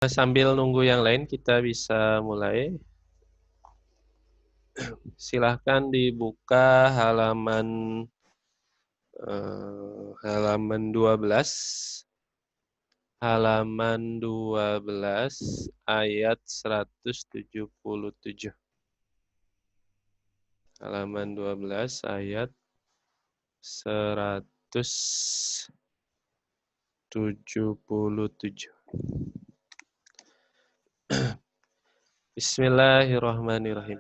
Sambil nunggu yang lain, kita bisa mulai. Silahkan dibuka halaman 12. Halaman 12 ayat 177. Halaman 12 ayat 177. Bismillahirrahmanirrahim.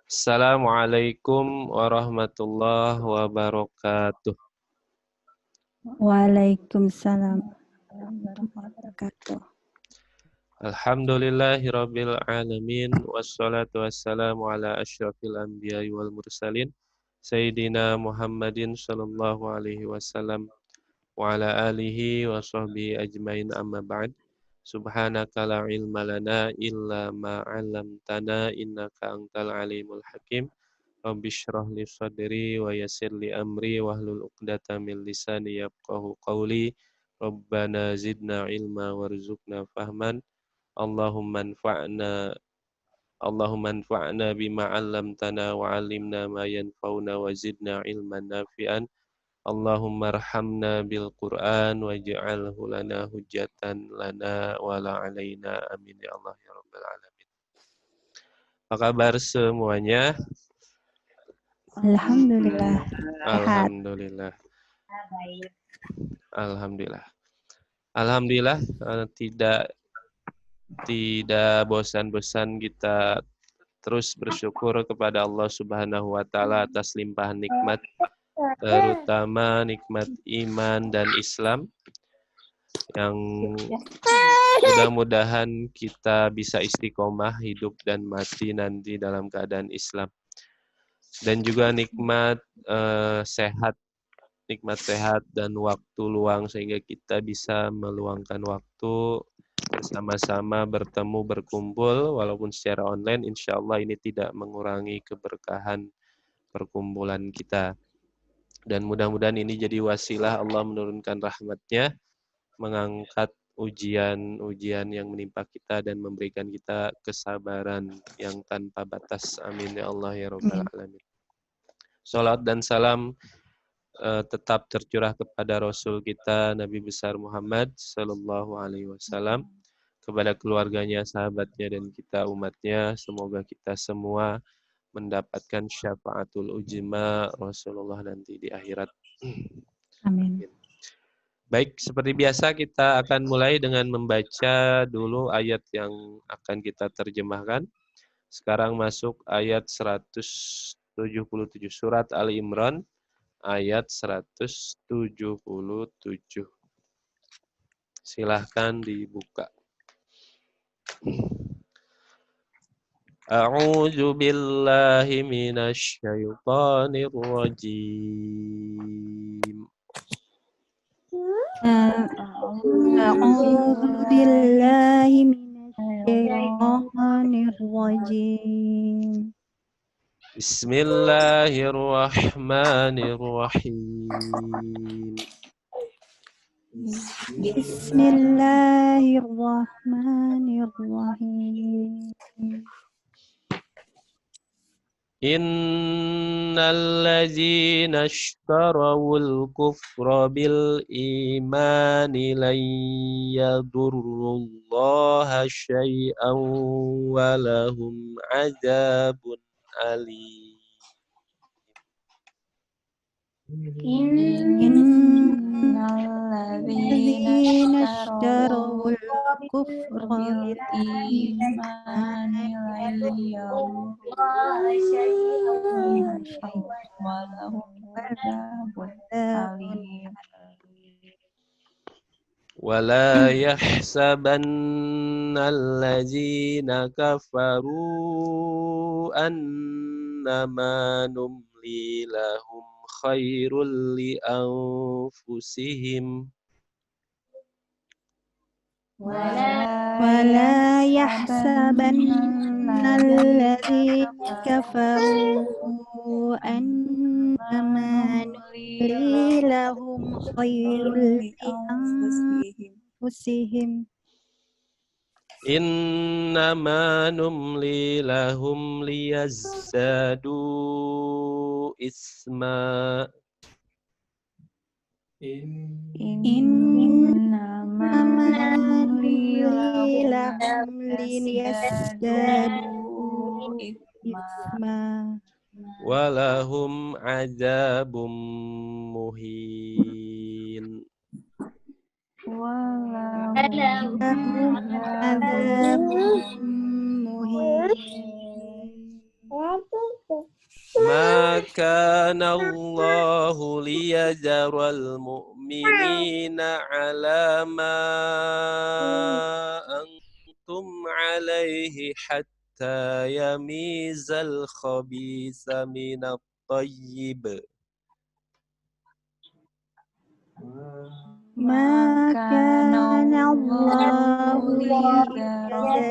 Assalamualaikum warahmatullahi wabarakatuh. Waalaikumsalam warahmatullahi wabarakatuh. Alhamdulillahirabbil alamin wassalatu wassalamu ala asyrafil anbiya'i wal mursalin sayyidina Muhammadin sallallahu alaihi wasallam wa ala alihi wa sahbihi ajmain amma ba'd. Subhanaka la ilma lana illa ma 'allamtana innaka antal alimul hakim. Rabbi shrah li sadri wa yassir li amri wahlul 'uqdatam min lisani yafqahu qawli. Rabbana zidna ilma warzuqna fahman. Allahumma anfa'na bima 'allamtana wa 'allimna ma yanfa'una wa zidna ilman nafi'an. Allahumma arhamna bil Qur'an waj'alhu lana hujjatan lana wa la 'alaina. Amin ya Allah ya rabbal alamin. Apa kabar semuanya? Alhamdulillah. Sehat. Alhamdulillah. Alhamdulillah. Alhamdulillah, tidak bosan-bosan kita terus bersyukur kepada Allah Subhanahu wa taala atas limpahan nikmat, terutama nikmat iman dan Islam, yang mudah-mudahan kita bisa istiqomah hidup dan mati nanti dalam keadaan Islam. Dan juga nikmat sehat dan waktu luang, sehingga kita bisa meluangkan waktu bersama-sama bertemu, berkumpul, walaupun secara online. Insya Allah ini tidak mengurangi keberkahan perkumpulan kita. Dan mudah-mudahan ini jadi wasilah Allah menurunkan rahmat-Nya, mengangkat ujian-ujian yang menimpa kita dan memberikan kita kesabaran yang tanpa batas. Amin ya Allah ya rabbal alamin. Salat dan salam tetap tercurah kepada Rasul kita Nabi besar Muhammad sallallahu alaihi wasallam, kepada keluarganya, sahabatnya, dan kita umatnya. Semoga kita semua mendapatkan syafaatul ujma Rasulullah nanti di akhirat. Amin. Baik, seperti biasa kita akan mulai dengan membaca dulu ayat yang akan kita terjemahkan. Sekarang masuk ayat 177 surat Ali Imran, ayat 177. Silahkan dibuka. A'udzu billahi minasy syaithanir rajim. A'udzu billahi minasyaitonir rajim. Bismillahirrahmanirrahim. Bismillahirrahmanirrahim. Innal ladzina ishtarawul kufra bil imani lan yadurrullaha syai'an wa lahum 'adzabun alim. Innal ladzina ishtarawul kufra bil imani lan yadurrullaha syai'an wa lahum 'adzabun alim. ولا يحسبن الذين كفروا أنما نملي لهم خير لأنفسهم ولا يحسبن الذين كفروا أنما نملي لهم خير لأنفسهم Innama numli lahum liyazdadu isma. Innama numli lahum liyazdadu isma. Walahum azabum muhin. Walahum azabun muhin. Ma kana Allahu liyajral mu'minina ala ma antum alaihi hatta yamizal khabitha minat tayyib. Ma kana Allahu liyajral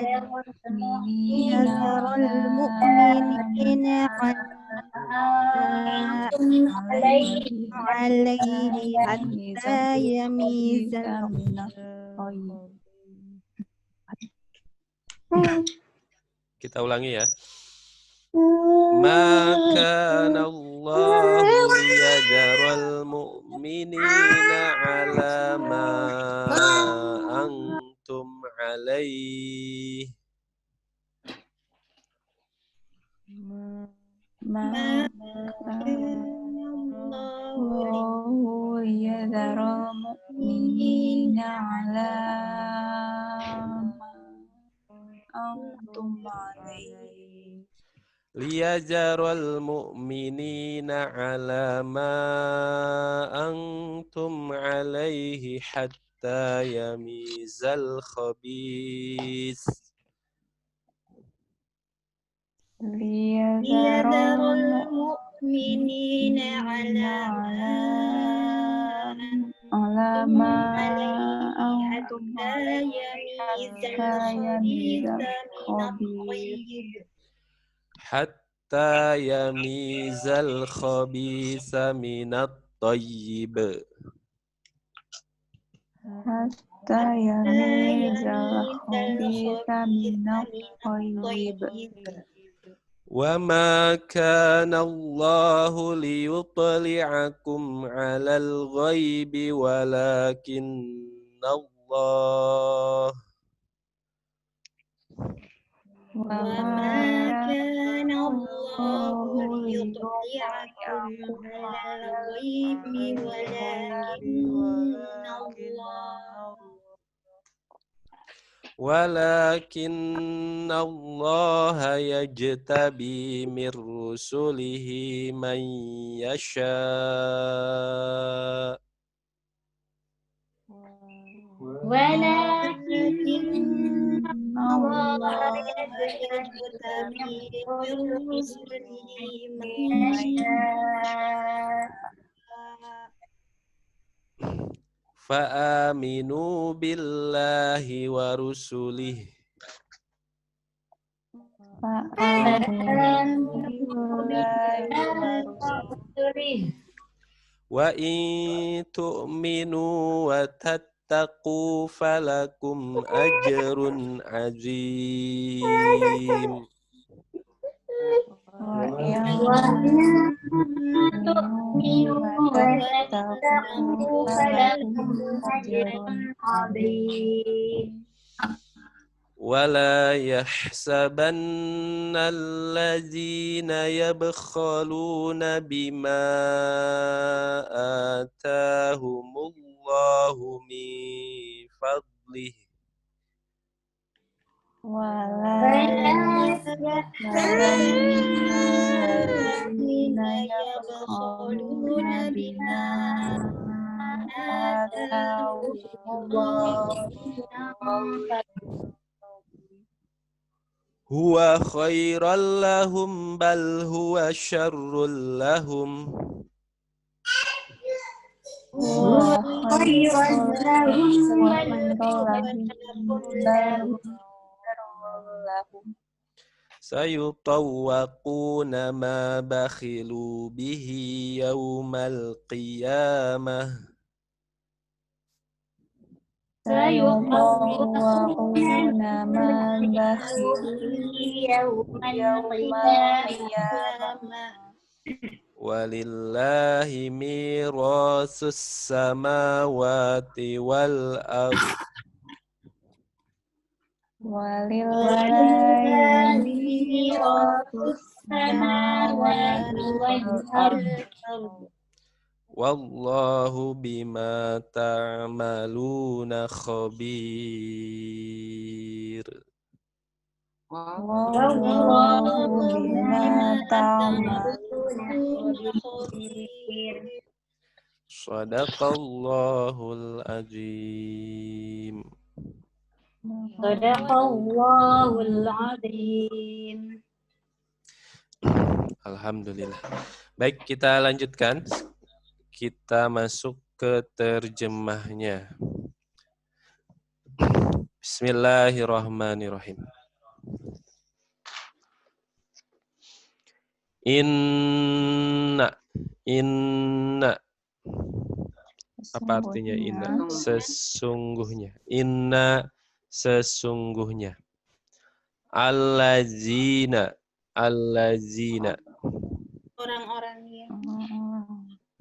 mu'minina alaihi hatta yamizal Kita ulangi ya. Ma kana Allahu liyajral mu'minina ala ma antum alaihi. Allahu liyadharal mu'minina ala ma antum alaihi. Liyajral mu'minina ala ma antum alaihi hatta yamizal khabith. Liyadharal mu'minina ala ma antum alaihi hatta yamizal khabith. Hatta yamizal khabitha minat tayyib. Hatta yamizal khabitha minat tayyib. Wa ma kana Allahu liyutli'akum 'alal ghaibi walakinna Allah Wa ma kana Allahu liyutli'akum 'alal ghaibi walakinna Allah yajtabi min rusulihi man yasha. Walakinna Allah yajtabi min rusulihi man yasha. Fa'aminu billahi wa rusulihi wa in tu'minu wa tattaqu falakum ajrun azim. ولا يحسبن الذين يبخلون بما آتاهم الله من فضله ولا يحسبن الذين يبخلون بما آتاهم الله هو خيرا لهم بل هو شر لهم هو خيرا لهم سيطوقون ما بخلوا به يوم القيامة sayutawwa'una ma bakhilu yawmal qiyamah. Walillahi mirasus samawati wal ardh. Walillahi mirasus samawati wal ardh. Wallahu bima ta'maluna khabir. Wallahu bima ta'maluna khabir. Shadaqallahul azim. Sadaqallahul azim. Alhamdulillah. Baik, kita lanjutkan. Kita masuk ke terjemahnya. Bismillahirrahmanirrahim. Inna. Apa artinya inna? Sesungguhnya. Inna sesungguhnya. Allazina. Orang-orang yang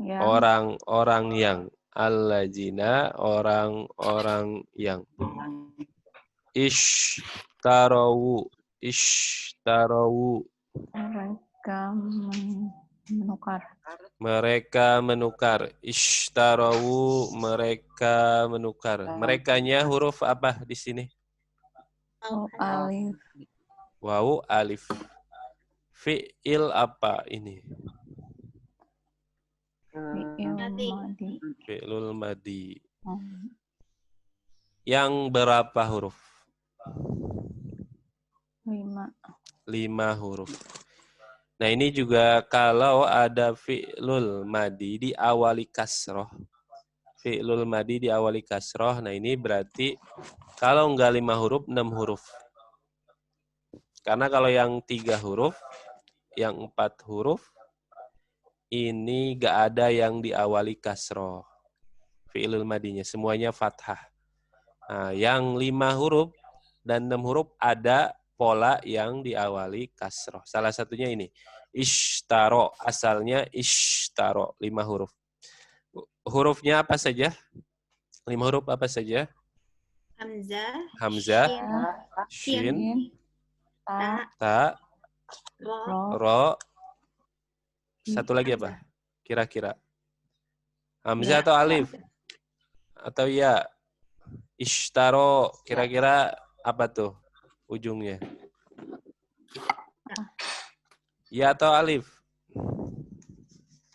Orang-orang yang. Allazina, orang-orang yang. Ishtarawu. Mereka menukar. Ishtarawu, mereka menukar. Merekanya huruf apa di sini? alif. Wawu alif. Fi'il apa ini? Fi'lul madi. Yang berapa huruf? 5 huruf. Nah, ini juga kalau ada fi'lul madi diawali kasroh. Fi'lul madi diawali kasroh. Nah, ini berarti kalau enggak 5 huruf, 6 huruf. Karena kalau yang 3 huruf, yang 4 huruf, ini enggak ada yang diawali kasroh. Fi'lul madinya, semuanya fathah. Nah, yang 5 huruf dan 6 huruf ada pola yang diawali kasroh. Salah satunya ini. Ishtaro. Asalnya ishtaro. 5 huruf. Hurufnya apa saja? 5 huruf apa saja? Hamzah. Shin. Ta. Ro. Satu lagi apa? Kira-kira. Hamzah atau alif? Atau ya? Ishtaro. Kira-kira apa tuh ujungnya? Ya atau alif?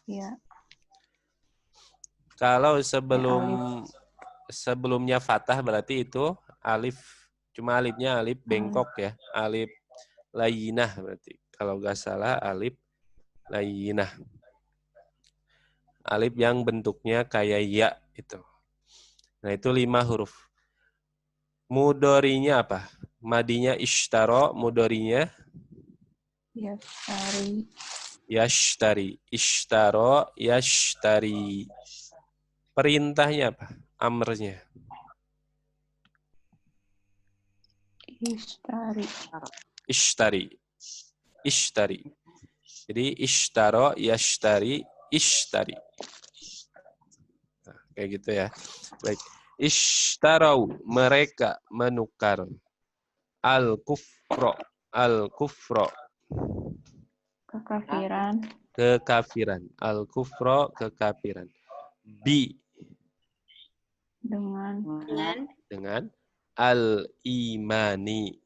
Ya. Kalau sebelumnya fathah berarti itu alif. Cuma alifnya alif bengkok ya. Alif layinah berarti. Kalau nggak salah alif layinah. Alif yang bentuknya kayak ya itu. Nah, itu 5 huruf. Mudorinya apa? Madinya ishtaro, mudorinya yashtari. Ishtaro, yashtari. Perintahnya apa? Amrnya. Ishtari. Jadi ishtaro, yashtari, ishtari. Nah, kayak gitu ya. Baik. Ishtarau, mereka menukar. Al-kufro. Kekafiran. Al-kufro, kekafiran. Dengan al-imani.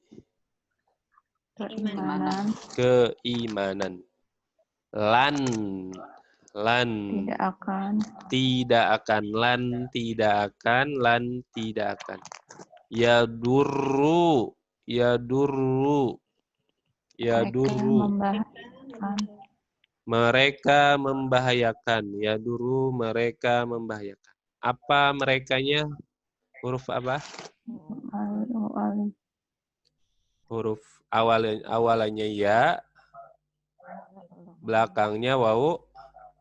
Keimanan. Lan. Tidak akan. Yadurru. Mereka membahayakan. Yadurru, mereka membahayakan. Apa merekanya? Huruf apa? Huruf awalannya ya, belakangnya wawu,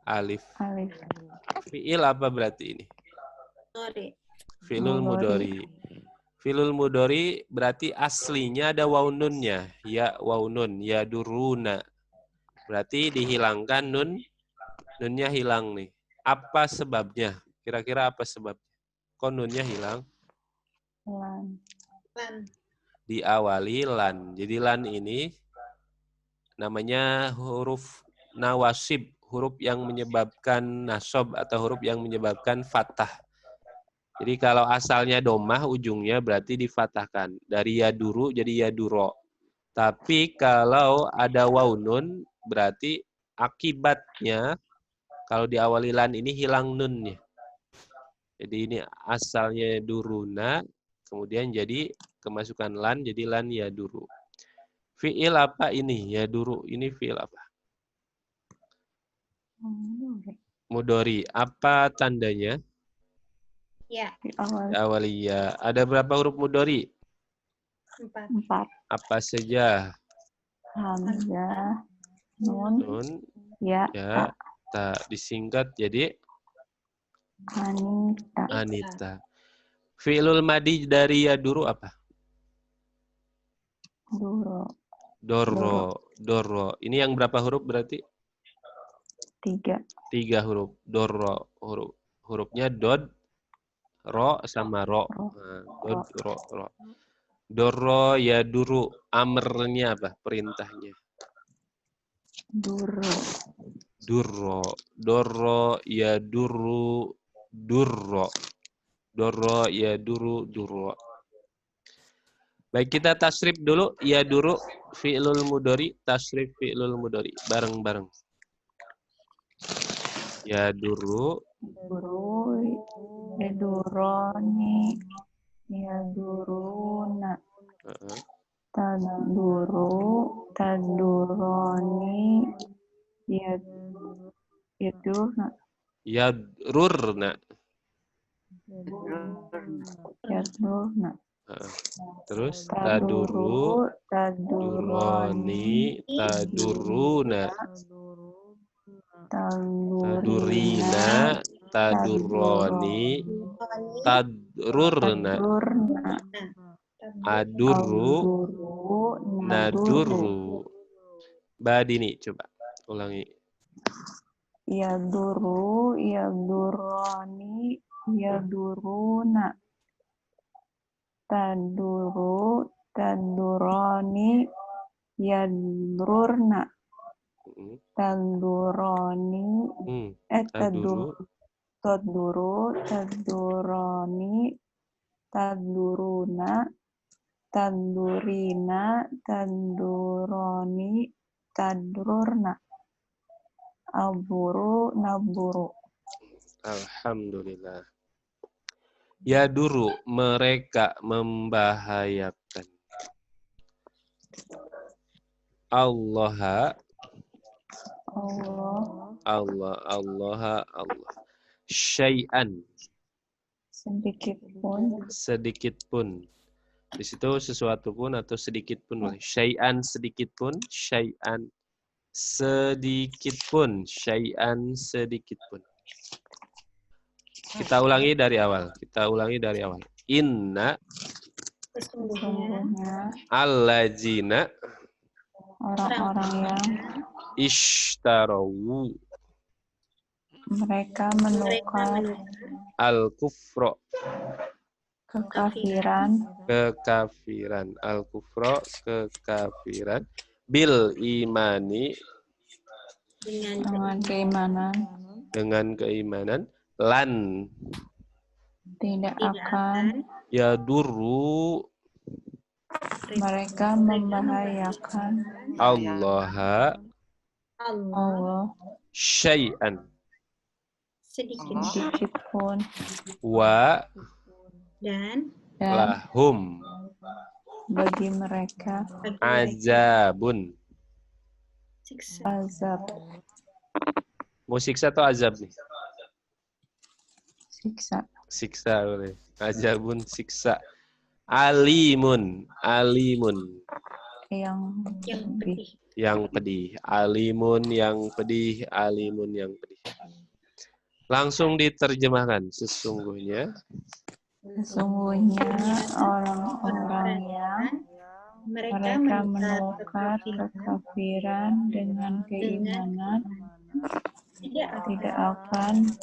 alif. Fi'il apa berarti ini? Fi'lul mudhari. Fi'lul mudhari berarti aslinya ada waw nunnya. Ya waw nun, ya duruna. Berarti dihilangkan nun, nunnya hilang nih. Apa sebabnya? Kira-kira apa sebabnya? Kok nunnya hilang? Lan. Diawali lan. Jadi lan ini namanya huruf nawasib, huruf yang menyebabkan nasab atau huruf yang menyebabkan fathah. Jadi kalau asalnya domah ujungnya berarti difatahkan. Dari yaduru jadi yaduro. Tapi kalau ada waw nun berarti akibatnya kalau diawali lan ini hilang nunnya. Jadi ini asalnya duruna, kemudian jadi kemasukan lan jadi lan yaduru. Fi'il apa ini? Yaduru ini fi'il apa? Mudhari. Apa tandanya? Ya. Diawali Awaliyah. Ada berapa huruf mudhari? 4. Apa saja? Hamzah, nun, Nun, ya, ya, ta, ta. Disingkat jadi anita, Anita. Fi'lul madi dari yaduru apa? duro, Dorro. Dorro. Ini yang berapa huruf berarti? 3. 3 huruf. Dorro. Hurufnya dod, ro, sama ro. Nah, dod, ro, ro. Dorro yaduru. Amrnya apa? Perintahnya. Duro, Durro. Dorro yaduru. Durro. Dorro yaduru. Durro. Baik, kita tasrif dulu. Yaduru fi'lul mudhari. Tasrif fi'lul mudhari. Bareng-bareng. Yaduru. duro, yaduroni, yaduruna, taduru, taduroni, yadurna, Yadrurna. yadurna, Terus taduru. Duroni. Taduruna. Tadurina. Taduroni. Tadrurna. Adurru. Nadurru. Badini, coba ulangi. Yaduru, yaduroni, yaduruna, taduru, taduroni, yadurna, taduroni, Taduru. taduru, taduroni, taduruna, tadurina, taduroni, tadurna, aburu, naburu. Alhamdulillah. Yaduru, mereka membahayakan. Allah. Allah. Syai'an. Sedikit pun. Di situ sesuatu pun atau sedikit pun. Syai'an sedikit pun. Syai'an sedikit pun. Syai'an sedikit pun. Kita ulangi dari awal. Inna. Sesungguhnya Allazina. orang-orang yang Ishtarawu. mereka menukar Al-kufra. kekafiran Al-kufra, kekafiran. Bil imani. Dengan keimanan. Lan. tidak akan Yadurru. mereka membahayakan Allah. Syai'an. Sedikit pun Wa. dan Lahum. bagi mereka Azabun. azab, Mau siksa atau azab nih? siksa, Siksa boleh. Azabun siksa. Alimun. yang pedih. Yang pedih. Alimun yang pedih. Langsung diterjemahkan. Sesungguhnya Sesungguhnya orang-orang yang mereka mereka menukar menukar kekafiran dengan keimanan tidak akan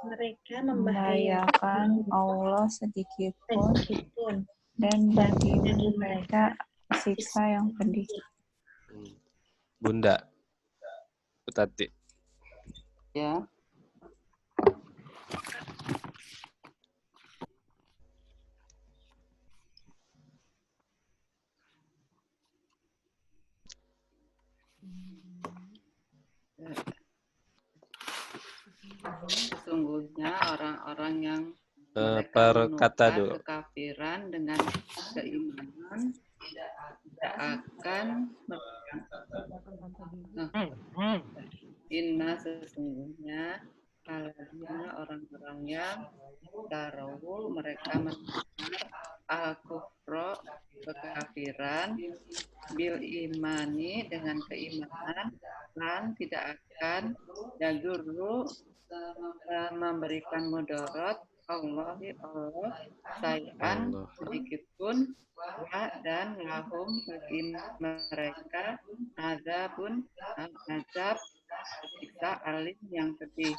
mereka membahayakan Allah sedikit pun, dan bagi mereka siksa yang pedih. Bunda, Tati. Ya. Sesungguhnya orang-orang yang mereka Per kata menukar dulu. kekafiran dengan keimanan tidak akan inna sesungguhnya alladzina orang-orang yang tarawul mereka menukar al-kufra kekafiran bil imani dengan keimanan dan tidak akan yadurru memberikan mudarat Allah sayan Allah. sedikit pun dan lahum bagi mereka azab siksa alim yang pedih.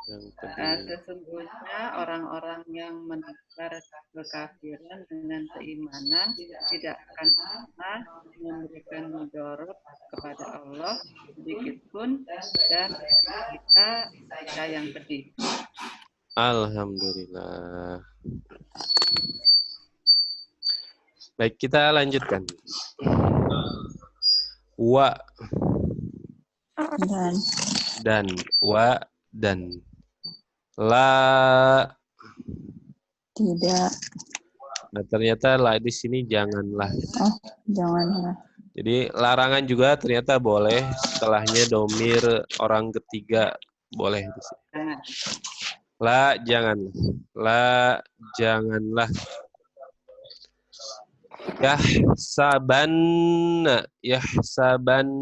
Yang pedih. Sesungguhnya orang-orang yang menukar kekafiran dengan keimanan tidak akan pernah memberikan mudarat kepada Allah sedikit pun dan kita yang pedih. Alhamdulillah. Baik, kita lanjutkan. Wa dan wa dan la Tidak. Nah, ternyata la di sini janganlah. Oh, janganlah. Jadi larangan juga ternyata boleh setelahnya domir orang ketiga boleh di sini. La janganlah. La janganlah. Yahsabanna. Yahsabanna.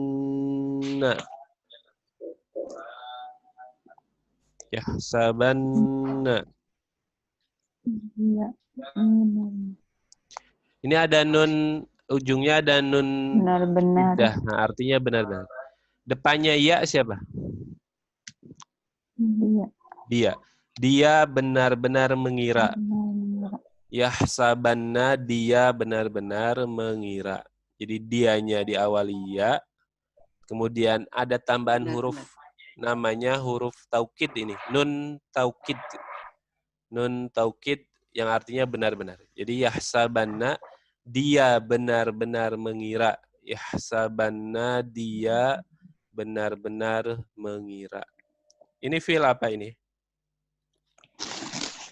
Yahsabanna. Iya. Ini ada nun, ujungnya ada nun Benar-benar. nah, artinya benar-benar. Depannya ya siapa? Dia. Dia. Dia benar-benar mengira. Yahsabanna, dia benar-benar mengira. Jadi dianya diawali ya. Kemudian ada tambahan huruf namanya huruf taukid ini. Nun taukid. Nun taukid yang artinya benar-benar. Jadi yahsabanna, dia benar-benar mengira. Yahsabanna, dia benar-benar mengira. Ini fi'il apa ini?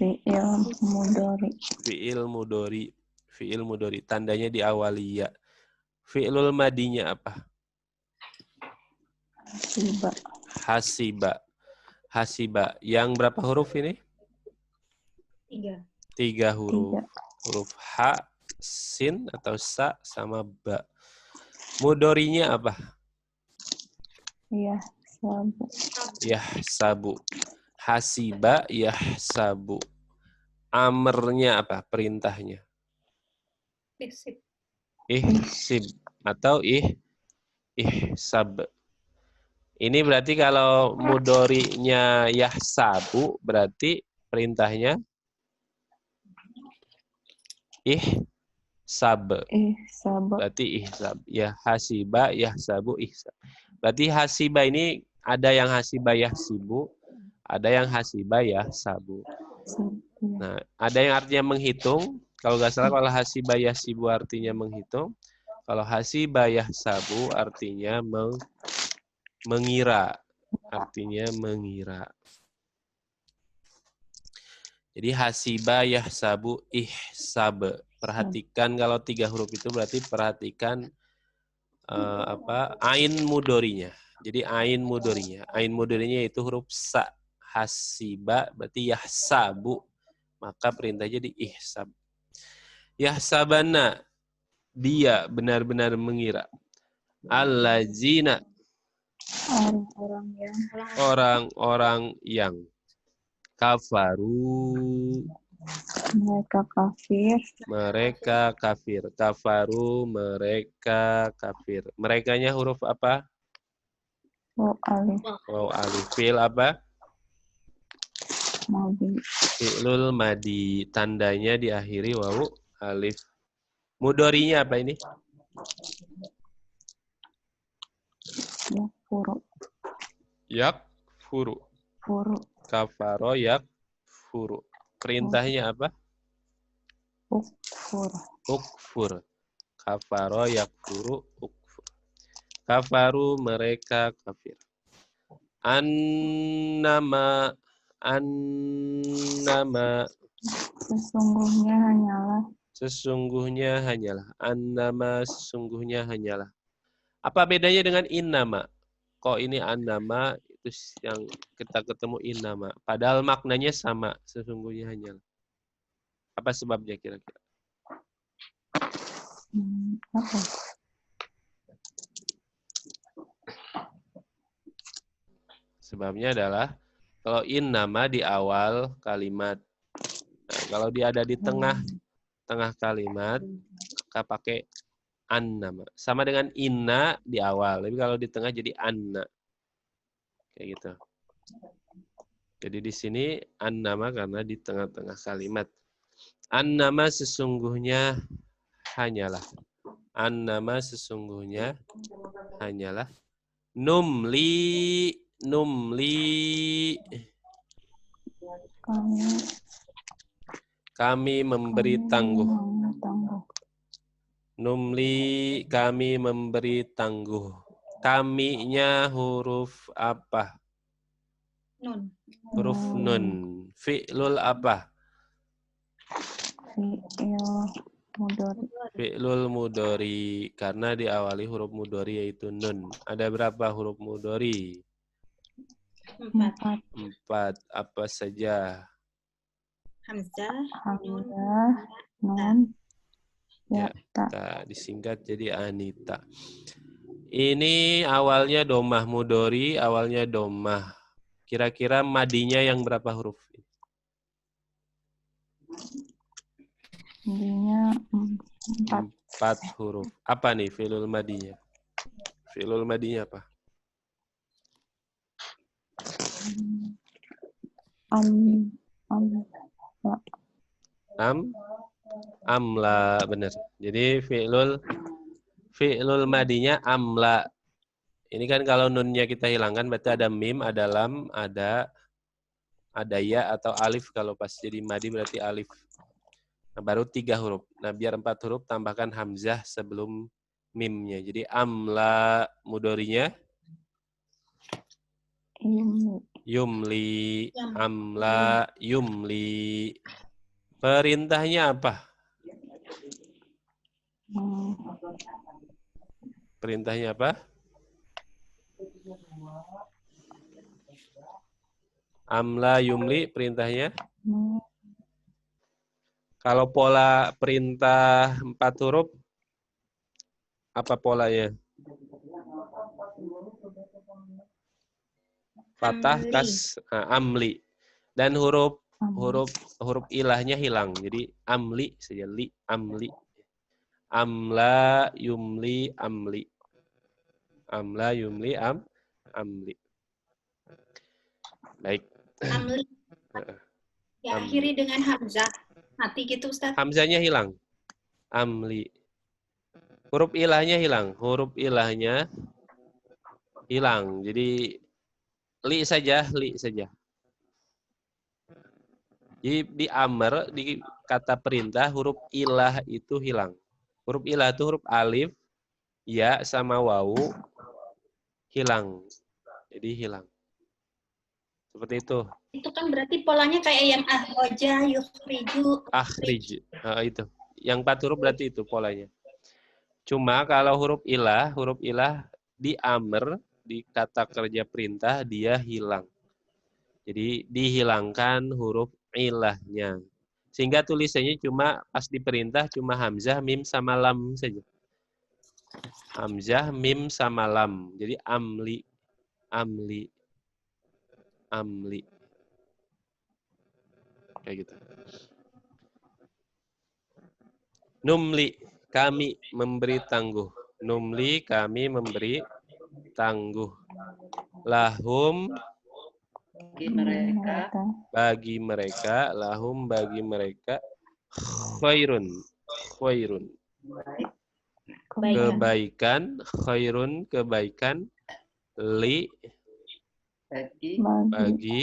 Fi'il mudhari. Fi'il mudhari. Fi'il mudhari. Tandanya diawali ya. Fi'lul madinya apa? Hasiba. Hasiba. Hasiba. Yang berapa huruf ini? 3. 3 huruf. 3. Huruf ha, sin atau sa sama ba. Mudharinya apa? Iya, sabu. Yahsabu. Hasiba yahsabu. Amernya apa? Perintahnya. Ihsib atau ihsab. Ini berarti kalau mudhari'nya yahsabu berarti perintahnya ihsab. Ihsab. Berarti ihsab. Ya hasiba yahsabu ihsab. Berarti hasiba ini ada yang hasiba yahsibu, ada yang hasiba yahsabu. Nah, ada yang artinya menghitung. Kalau nggak salah, kalau hasiba yahsibu artinya menghitung. Kalau hasiba yahsabu artinya mengira. Artinya mengira. Jadi hasiba yahsabu ihsab. Perhatikan kalau 3 huruf itu berarti perhatikan ain mudhari'nya. Jadi ain mudhari'nya. Ain mudhari'nya itu huruf sa. Hasiba berarti yahsabu. Maka perintahnya di ihsab. Yahsabana, dia benar-benar mengira. Allazina, orang-orang yang kafaru Mereka kafir. Mereka kafir. Kafaru, mereka kafir. Merekanya huruf apa? Waw alif. Waw alif. Fi'il apa? Madi. Fi'lul madi. Tandanya diakhiri waw alif. Mudorinya apa ini? Yakfuru. Yakfuru. Furu. Kafaro yakfuru. Perintahnya apa? Ukfur. Ukfur. Kafaro yakfuru ukfur. Kafaru mereka kafir. Annama Sesungguhnya hanyalah. sesungguhnya hanyalah. Annama sesungguhnya hanyalah. Apa bedanya dengan innama? Kok ini annama itu yang kita ketemu innama. Padahal maknanya sama, sesungguhnya hanyalah. Apa sebabnya kira-kira? Apa? Sebabnya adalah kalau innama di awal kalimat. Nah, kalau dia ada di tengah kalimat, maka pakai annama. Sama dengan inna di awal, tapi kalau di tengah jadi anna. Kayak gitu. Jadi di sini annama karena di tengah-tengah kalimat. Annama sesungguhnya hanyalah. Annama sesungguhnya hanyalah. Numli kami memberi tangguh. Numli kami memberi tangguh. Kaminya huruf apa? Nun. Huruf nun. Fi'lul apa? Fi'il mudhari. Fi'lul mudhari. Karena diawali huruf mudhari yaitu nun. Ada berapa huruf mudhari? 4. 4. Apa saja? Hamzah, nun, Hamzah, nun, ya, ta. Disingkat jadi Anita. Ini awalnya domah mudhari, awalnya domah. Kira-kira madinya yang berapa huruf? Madinya 4 huruf. Apa nih fi'lul madinya? Fi'lul madinya apa? Amla, benar. Jadi fi'lul madinya amla. Ini kan kalau nunnya kita hilangkan berarti ada mim, ada lam, ada ya atau alif. Kalau pas jadi madi berarti alif. Nah, baru 3 huruf. Nah, biar 4 huruf tambahkan hamzah sebelum mimnya. Jadi amla mudharinya yumli, amla yumli. Perintahnya apa? Perintahnya apa? Amla yumli perintahnya? Kalau pola perintah 4 huruf, apa polanya? Fathah, kas, amli. Dan huruf ilahnya hilang. Jadi amli saja, li, amli. Amla yumli amli. Amla yumli amli. Baik. Amli. Diakhiri dengan hamzah. Mati gitu, Ustaz. Hamzahnya hilang. Amli. Huruf ilahnya hilang. Huruf ilahnya hilang. Jadi li saja. Jadi di amr, di kata perintah, huruf ilah itu hilang. Huruf ilah itu huruf alif, ya sama wawu hilang. Jadi hilang. Seperti itu. Itu kan berarti polanya kayak yang akhraja, yukhriju. Akhrij. Itu. Yang 4 huruf berarti itu polanya. Cuma kalau huruf ilah di amr, di kata kerja perintah, dia hilang. Jadi dihilangkan huruf ilahnya. Sehingga tulisannya cuma pas diperintah cuma hamzah, mim, sama lam saja. Hamzah, mim, sama lam. Jadi amli. Kayak gitu. Numli, kami memberi tangguh. Numli, kami memberi tangguh. Lahum, bagi mereka bagi mereka. Lahum, bagi mereka. Khairun, khairun. baik Kebaikan, khairun, kebaikan. Li, bagi bagi.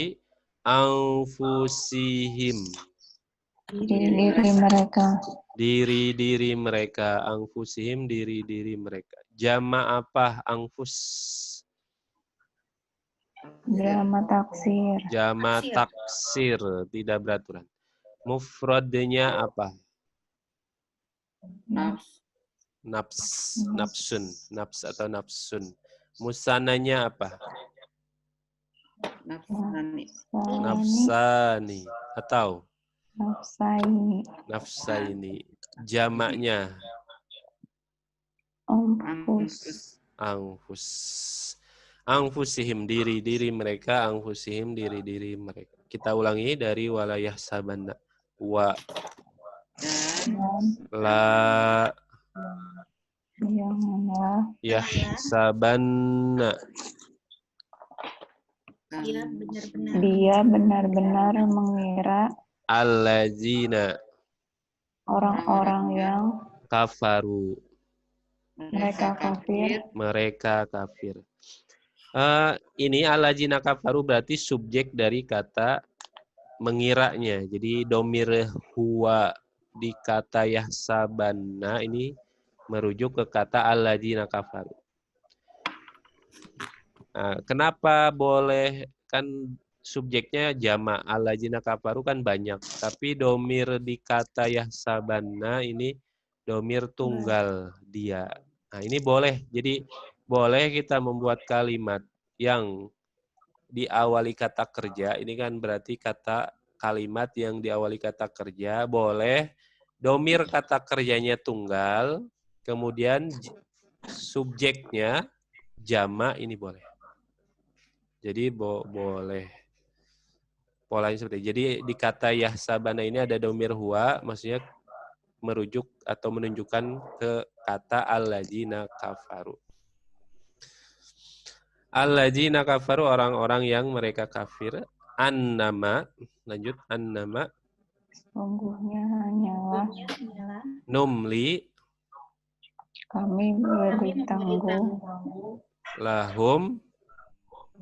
Anfusihim, diri mereka. diri-diri mereka. Anfusihim, diri-diri mereka. Jama apa anfus? Jama taksir. Jama Taksir. taksir, tidak beraturan. Mufradnya apa? nafs Nafs, nafsun, nafs atau nafsun. Musananya apa? nafsani Nafsani atau Nafsaini. nafsaini. Jamaknya Anfus. anfus. Anfusihim, diri-diri mereka. Anfusihim, diri-diri mereka. Kita ulangi dari walayah sabana. Wa dan la Janganlah yahsabanna. Dia benar-benar dia benar-benar mengira Allazina orang-orang yang kafaru. mereka kafir. Mereka kafir. Ini allazina kafaru berarti subjek dari kata mengiranya. Jadi domir huwa di kata yahsabanna ini merujuk ke kata allazina kafaru. Nah, kenapa boleh, kan subjeknya jama, allazina kafaru kan banyak, tapi domir di kata yahsabanna ini domir tunggal dia. Nah, ini boleh. Jadi boleh kita membuat kalimat yang diawali kata kerja, ini kan berarti kata kalimat yang diawali kata kerja, boleh domir kata kerjanya tunggal, kemudian subjeknya jama, ini boleh. Jadi boleh. Polanya seperti itu. Jadi di kata yahsabana ini ada domir huwa, maksudnya merujuk atau menunjukkan ke kata alladzina kafaru. Alladzina kafaru, orang-orang yang mereka kafir. Annama, lanjut, annama. Sungguhnya hanyalah Numli kami beri tangguh lahum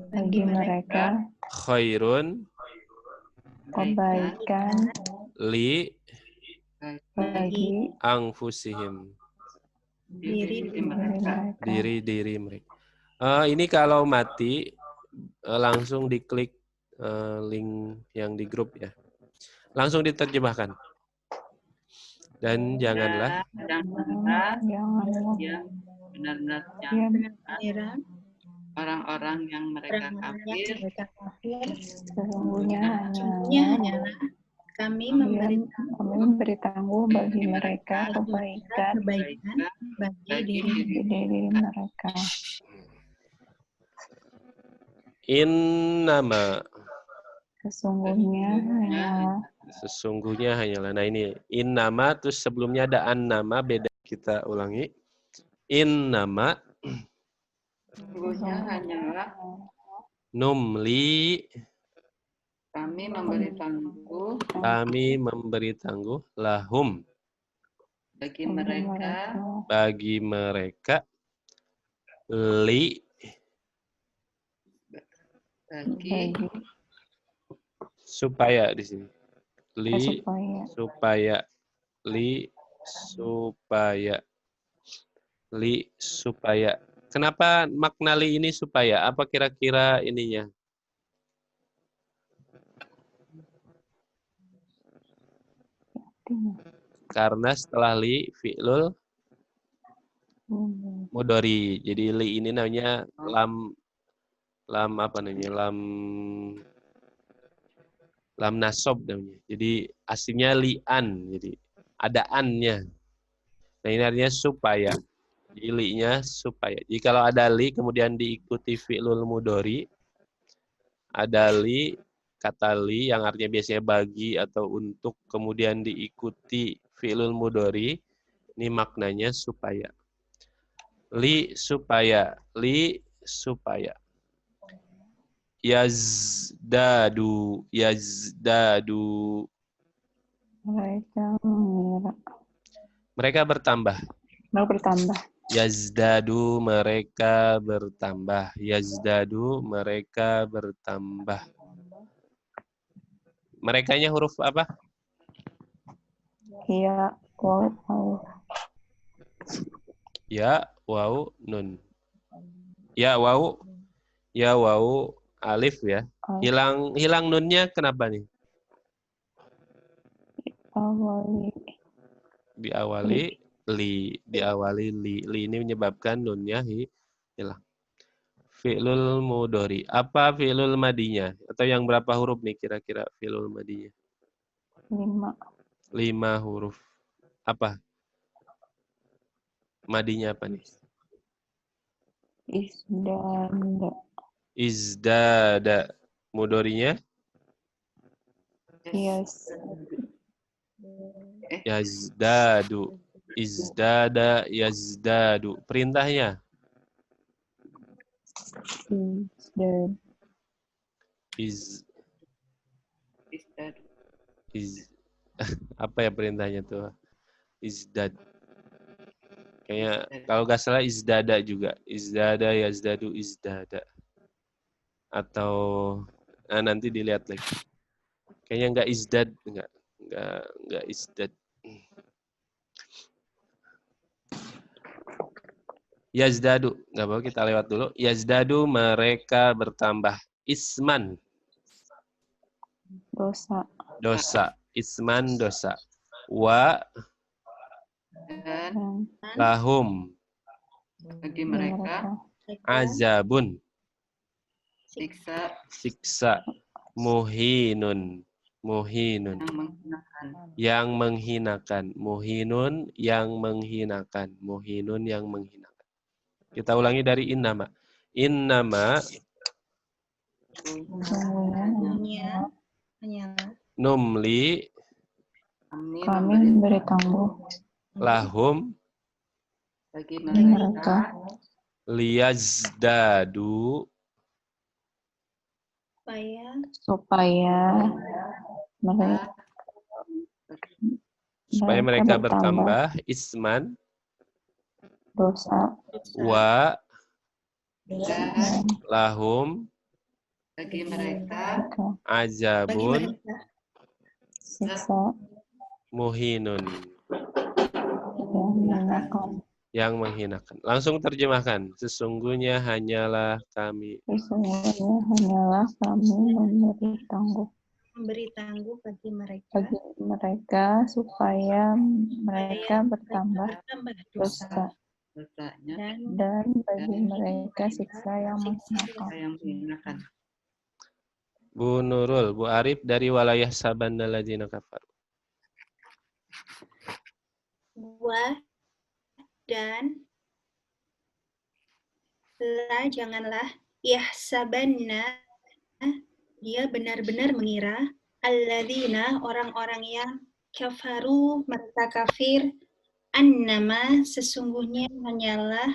bagi mereka khairun kebaikan li bagi anfusihim, diri mereka. diri-diri mereka. Ini kalau mati langsung diklik link yang di grup ya. Langsung diterjemahkan. Dan janganlah Janganlah yang benar-benar dia yang orang-orang yang mereka kafir sesungguhnya hanyalah kami memberi tangguh bagi mereka kebaikan bagi diri mereka. innama, sesungguhnya hanyalah. Nah ini innama, terus sebelumnya ada annama, beda. Kita ulangi. Innama sungguhnya hanyalah numli, kami memberi tangguh lahum, bagi bagi mereka mereka bagi supaya di sini supaya supaya. Kenapa makna li ini supaya? Apa kira-kira ininya? Karena setelah li fi'lul mudhari. Jadi li ini namanya lam apa namanya? Lam nasab namanya. Jadi aslinya li'an. Jadi ada an-nya. Nah ini artinya supaya. Jadi li-nya supaya. Jadi kalau ada li kemudian diikuti fi'lul mudhari, ada li, kata li yang artinya biasanya bagi atau untuk, kemudian diikuti fi'lul mudhari, Ini maknanya supaya. Li supaya. Li supaya. Yazdadu. Yazdadu. Mereka mengira. Mereka bertambah. Mereka bertambah. Yazdadu mereka bertambah. Yazdadu mereka bertambah. Merekanya huruf apa? Ya, waw, waw. Ya, waw, nun. Ya, waw. Ya, waw, alif ya. Hilang nunnya kenapa nih? Awali. Diawali li. Diawali li. Li ini menyebabkan nunnya hilang. Fi'lul mudhari. Apa fi'lul madinya? Atau yang berapa huruf nih kira-kira fi'lul madinya? 5. 5 huruf. Apa? Madinya apa nih? Isdanda. Izdada. Mudharinya? Yes. Yazdadu. Izdada yazdadu. Perintahnya? Isdad. Apa ya perintahnya tuh? Izdad. Kayaknya kalau nggak salah izdada juga. Izdada yazdadu izdada. Atau nanti dilihat lagi. Kayaknya nggak izdad, nggak izdad. Yazdadu, nggak apa kita lewat dulu. Yazdadu mereka bertambah. Isman. Dosa. Dosa. Isman dosa. Wa Dan lahum. bagi mereka Azabun. siksa Siksa. Muhinun. Muhinun. yang menghinakan. Yang menghinakan. Muhinun yang menghinakan. Muhinun yang menghinakan. Kita ulangi dari innama. Innama Sesungguhnya hanyalah numli Kami memberi tangguh lahum bagi mereka liyazdadu supaya mereka bertambah isman dosa wa dan lahum bagi mereka azabun siksa muhinun yang menghinakan. yang menghinakan. Langsung terjemahkan. Sesungguhnya hanyalah kami. Sesungguhnya hanyalah kami memberi tangguh bagi mereka supaya mereka bertambah dosa dosanya dan bagi mereka siksa yang menghinakan. Bu Nurul, Bu Arif dari walayah saban ladzina kafar. dan la janganlah yahsabanna dia benar-benar mengira alladzina orang-orang yang kafaru mereka kafir annama sesungguhnya hanyalah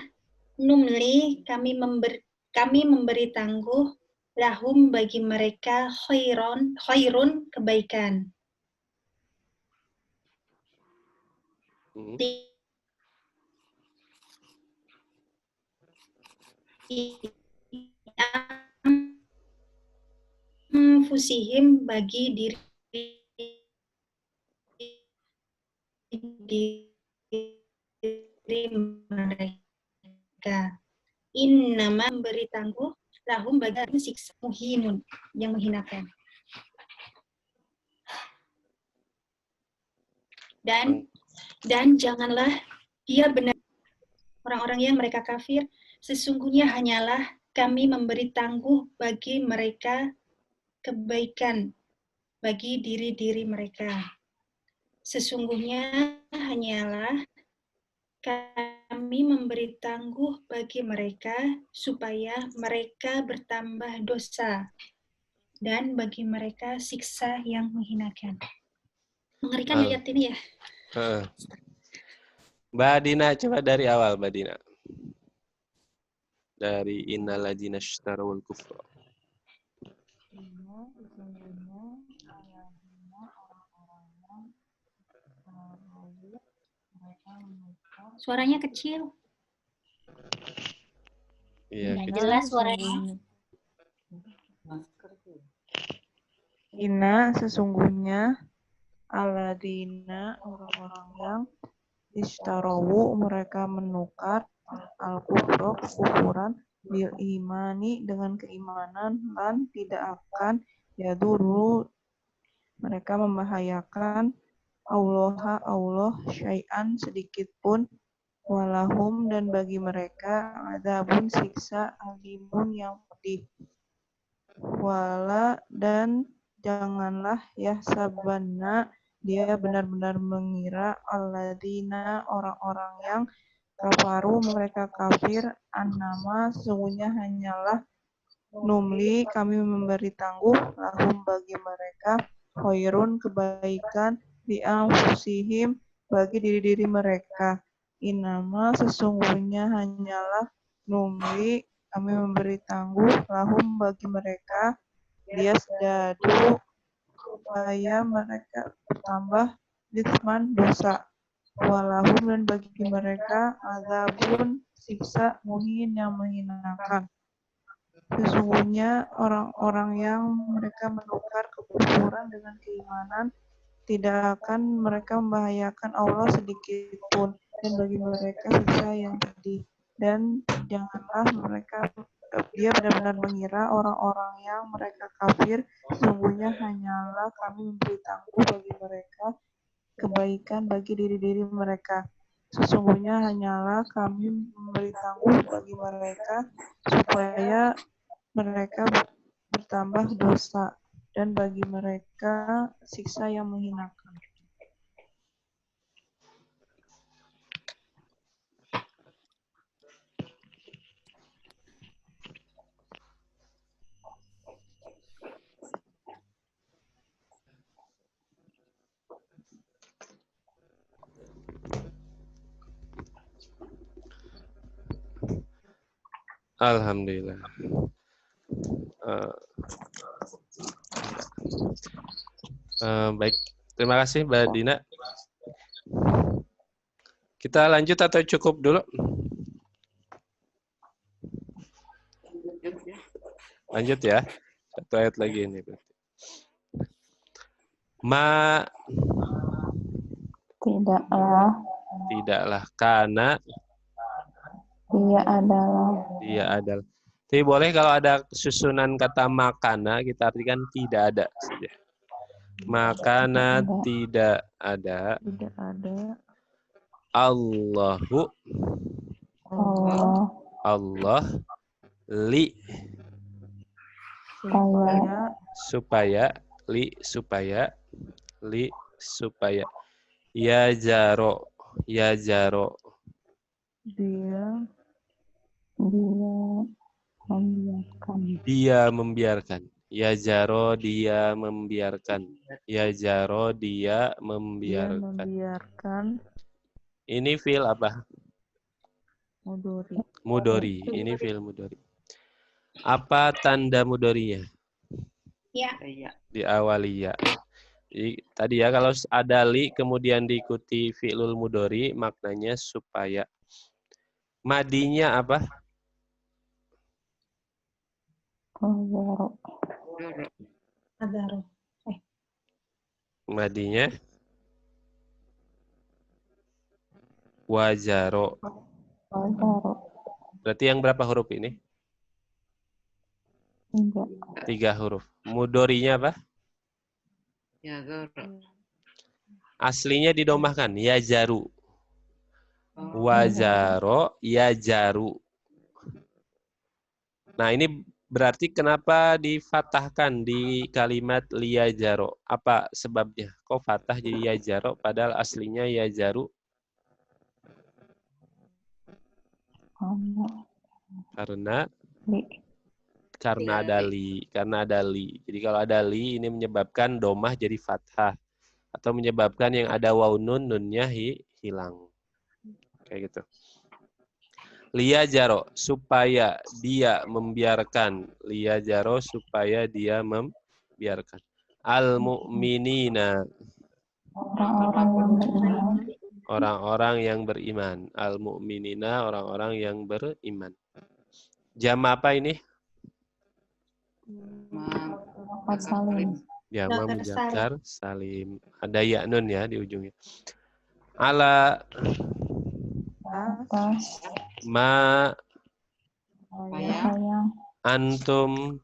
numli kami memberi tangguh lahum bagi mereka khairun kebaikan. Fusihim bagi diri mereka. Innama memberi tangguh lahum bagi siksa muhinun yang menghinakan. Dan janganlah dia benar orang-orang yang mereka kafir sesungguhnya hanyalah kami memberi tangguh bagi mereka kebaikan bagi diri-diri mereka. Sesungguhnya hanyalah kami memberi tangguh bagi mereka supaya mereka bertambah dosa dan bagi mereka siksa yang menghinakan. Mengerikan ayat ini ya. Mbak Dina, coba dari awal, Mbak Dina. Dari innal ladzina ishtarawul kufra. Inna sesungguhnya alladzina orang-orang yang tahu mereka menukar. Suaranya kecil. Iya, Nggak kecil. jelas suaranya. Inna sesungguhnya alladzina orang-orang yang ishtarawu mereka menukar al-kufra kekufuran bil imani dengan keimanan dan tidak akan yadurru mereka membahayakan Allah syai'an sedikit pun walahum dan bagi mereka adzabun siksa alimun yang pedih wala dan janganlah yahsabanna dia benar-benar mengira alladzina orang-orang yang kafaru mereka kafir annama sesungguhnya hanyalah numli kami memberi tangguh lahum bagi mereka khairun kebaikan di anfusihim bagi diri-diri mereka innama sesungguhnya hanyalah numli kami memberi tangguh lahum bagi mereka liyazdadu supaya mereka bertambah itsman dosa walahum dan bagi mereka azabun siksa muhin yang menghinakan. Sesungguhnya orang-orang yang mereka menukar kekufuran dengan keimanan tidak akan mereka membahayakan Allah sedikit pun dan bagi mereka siksa yang pedih dan janganlah mereka dia benar-benar mengira orang-orang yang mereka kafir sesungguhnya hanyalah kami memberi tangguh bagi mereka kebaikan bagi diri-diri mereka. Sesungguhnya hanyalah kami memberi tangguh bagi mereka supaya mereka bertambah dosa dan bagi mereka siksa yang menghinakan. Alhamdulillah. Baik, terima kasih Mbak Dina. Kita lanjut atau cukup dulu? Lanjut ya. Satu ayat lagi ini. Tidaklah karena dia adalah. Tapi boleh kalau ada susunan kata makana kita artikan tidak ada saja. Makana tidak ada. Tidak ada Allahu Allah li supaya ya jaro dia membiarkan ya jaro dia membiarkan ini fi'il apa? Mudori. Ini fi'il mudori. Apa tanda mudorinya? Ya. Di awali ya. Jadi, tadi ya kalau ada li kemudian diikuti fi'lul mudori maknanya supaya. Madinya apa? Madinya wajaro. Berarti yang berapa huruf ini? 3 huruf. Mudorinya apa? Ya, aslinya didomahkan ya jaru. Wajaro ya jaru. Nah, ini berarti kenapa difatahkan di kalimat liyajaro? Apa sebabnya? Kok fatah jadi yajaro padahal aslinya yajaru? Karena ada li. Jadi kalau ada li ini menyebabkan domah jadi fathah atau menyebabkan yang ada waw nun nunnya hilang. Kayak gitu. Liyajaro, supaya dia membiarkan. Liyajaro, supaya dia membiarkan. Al-mu'minina, Orang-orang yang beriman. orang-orang yang beriman. Al-mu'minina, orang-orang yang beriman. Jam apa ini? Muhammad Salim. Jama Muzakkar muzakkar salim. Ada ya nun ya di ujungnya. Ala Atas ma apa yang antum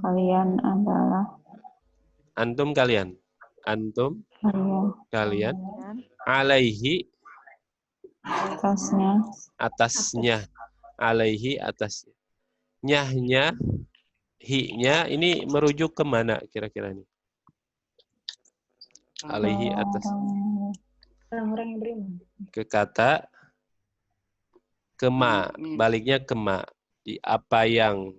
kalian adalah antum kalian. Antum kalian kalian alaihi atasnya atasnya. Alaihi atasnya. Nyahnya hi-nya ini merujuk kemana kira-kira ini? Alaihi atas. Orang-orang yang beriman. Ke kata kema, baliknya kema. Di apa yang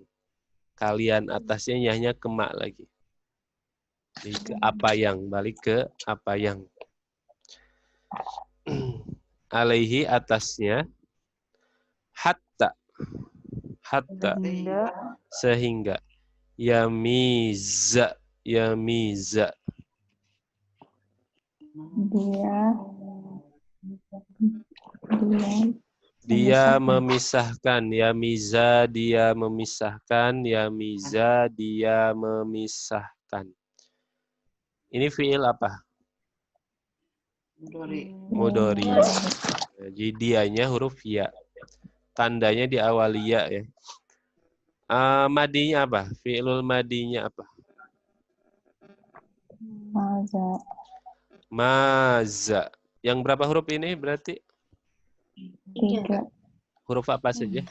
kalian atasnya nyahnya kema lagi. Di ke apa yang, balik ke apa yang. Alaihi atasnya hatta sehingga yamiza dia memisahkan yamiza dia memisahkan. Ini fiil apa? Mudhari. Jadi dianya huruf ya. Tandanya di awal ya ya. Madinya apa? Fi'lul madinya apa? Maza. Yang berapa huruf ini berarti? 3. Huruf apa saja?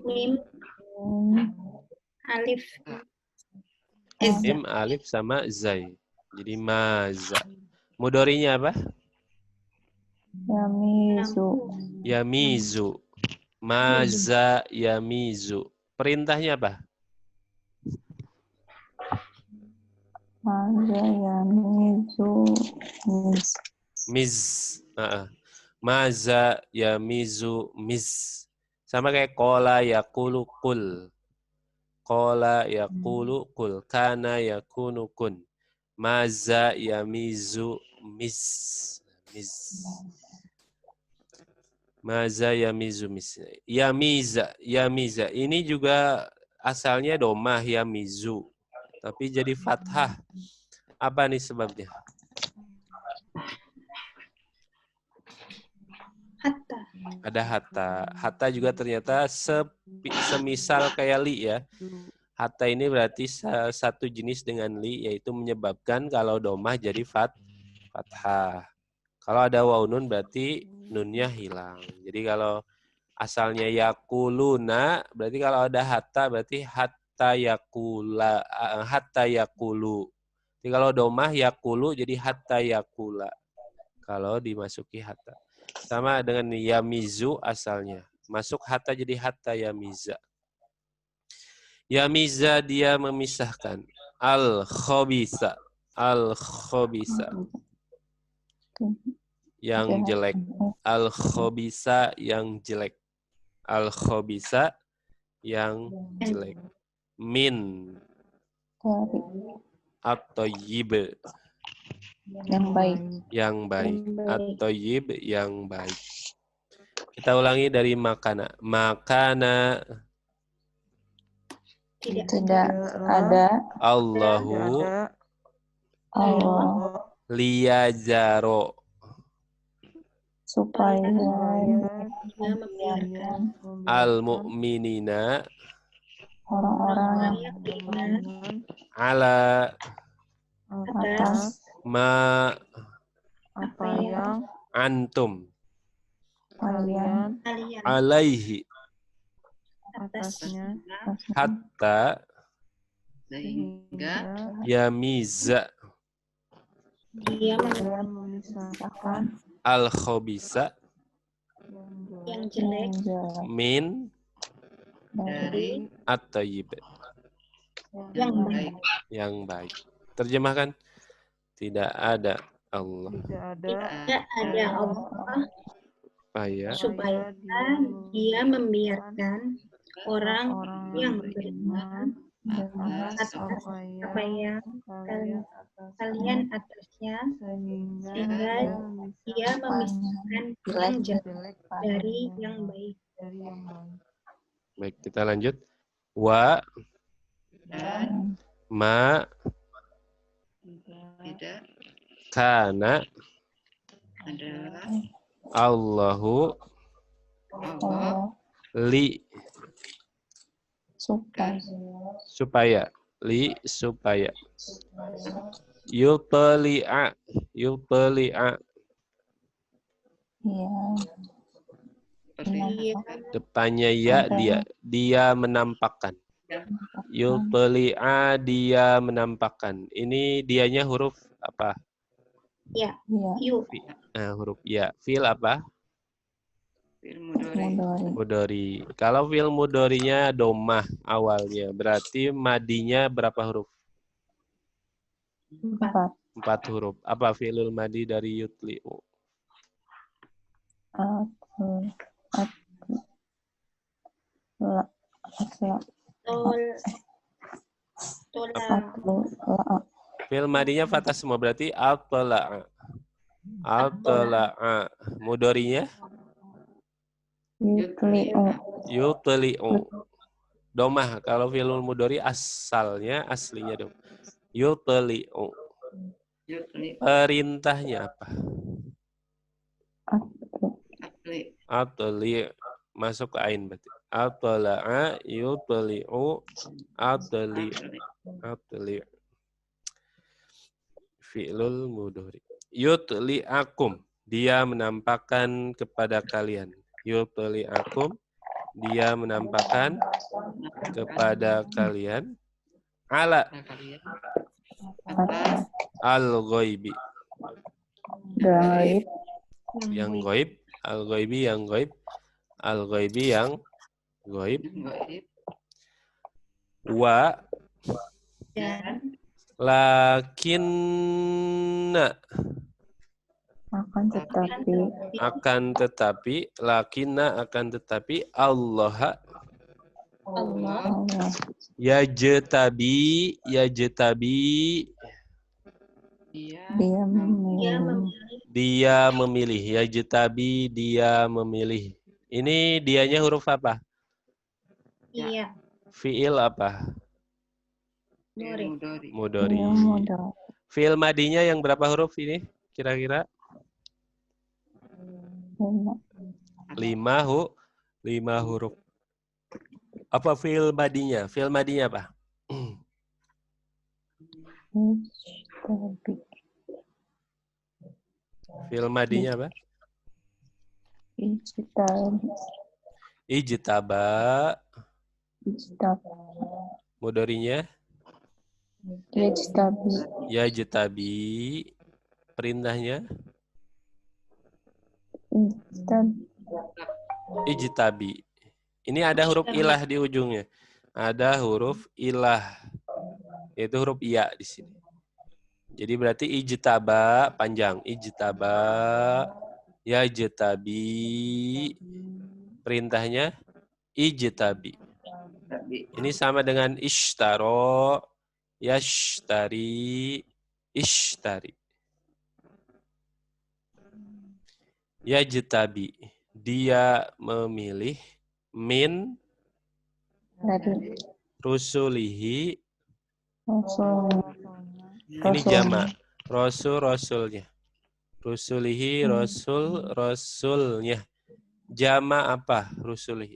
Mim, alif, Mim, alif sama zai. Jadi maza. Mudharinya apa? Yamizu. Maza yamizu. Perintahnya apa? Maza yamizu Miz. Maza yamizu miz. Sama kayak kola yakulu kul. Kola yakulu kul. Kana yakunu kun. Maza yamizu miz. Maza yamizu miz. Yamiza. Ini juga asalnya domah yamizu. Tapi jadi fathah. Apa nih sebabnya? hatta. Ada hatta. Hatta juga ternyata semisal kayak li ya. Hatta ini berarti satu jenis dengan li, yaitu menyebabkan kalau domah jadi fathah. Kalau ada waw nun berarti nunnya hilang. Jadi kalau asalnya yakuluna, berarti kalau ada hatta berarti hatta yakulu. Jadi kalau domah yakulu jadi hatta yakula. Kalau dimasuki hatta. Sama dengan yamizu asalnya. Masuk hatta jadi hatta yamiza. Yamiza dia memisahkan. Al-khobisa. Yang jelek. Al-khobisa yang jelek. Al-khobisa yang jelek. Min. At-toyib. Yang baik. At-toyib yang baik. Kita ulangi dari makana. Makana. Tidak ada Allahu. Allah Liyajaro. supaya Membiarkan Al-mu'minina. orang-orang yang beriman Ala. atas Ma. apa yang Antum. kalian Alaihi. atasnya Hatta. Sehingga Yamiza. dia memisahkan Al-khobisa. yang jelek Min. dari At-tayyib. yang baik. Yang baik. Terjemahkan. Tidak ada Allah Tidak ada Allah supaya dia membiarkan orang yang beriman atas apa yang kalian atasnya, sehingga dia memisahkan yang jelek dari yang baik. Baik, kita lanjut. Wa Dan ma tidak kana adalah Allahu Allah li supaya yutli'a Iya, depannya ya dia menampakkan. Yutli'a dia menampakkan. Ini dianya huruf apa? ya, yuk. Nah, huruf ya. Fi'il apa? fi'il mudhari. Mudhari. Kalau fi'il mudharinya domah awalnya, berarti madinya berapa huruf? 4 huruf. Apa fi'ilul madi dari yutli'u? Fi'il madinya fathah semua, berarti al-tala'a. Al-tala'a. Mudharinya? Yutli'u. Domah. Kalau fi'ilul mudhari aslinya dong. Yutli'u. Perintahnya apa? Atli. Masuk ke ain berarti. Atla'a yutli'u atli. Fi'lul mudhari. Yutli'akum. Dia menampakkan kepada kalian. Yutli'akum. Dia menampakkan kepada kalian. Ala al-ghaibi. Yang ghaib. Al-ghaibi yang ghaib. Al-ghaibi yang ghaib. Wa lakinna akan tetapi Allah yajtabi dia memilih. Yajtabi dia memilih. Ini dianya huruf apa? Iya. Fi'il apa? Mudhari. Fi'il madinya yang berapa huruf ini? Kira-kira? 5 huruf. Apa fi'il madinya? Fi'il madinya apa? Fi'il madinya apa? Ijtaba. Mudharinya? Yajtabi. Perintahnya? Ijtabi. Ini ada huruf ilah di ujungnya. Ada huruf ilah. Yaitu huruf iya di sini. Jadi berarti ijtaba panjang. Ijtaba yajtabi. Perintahnya ijtabi. Ini sama dengan ishtaro, yashtari, ishtari. Yajtabi. Dia memilih min rusulihi. Ini jama. Rasulnya. Rusulihi, rasulnya. Jama apa rusulihi?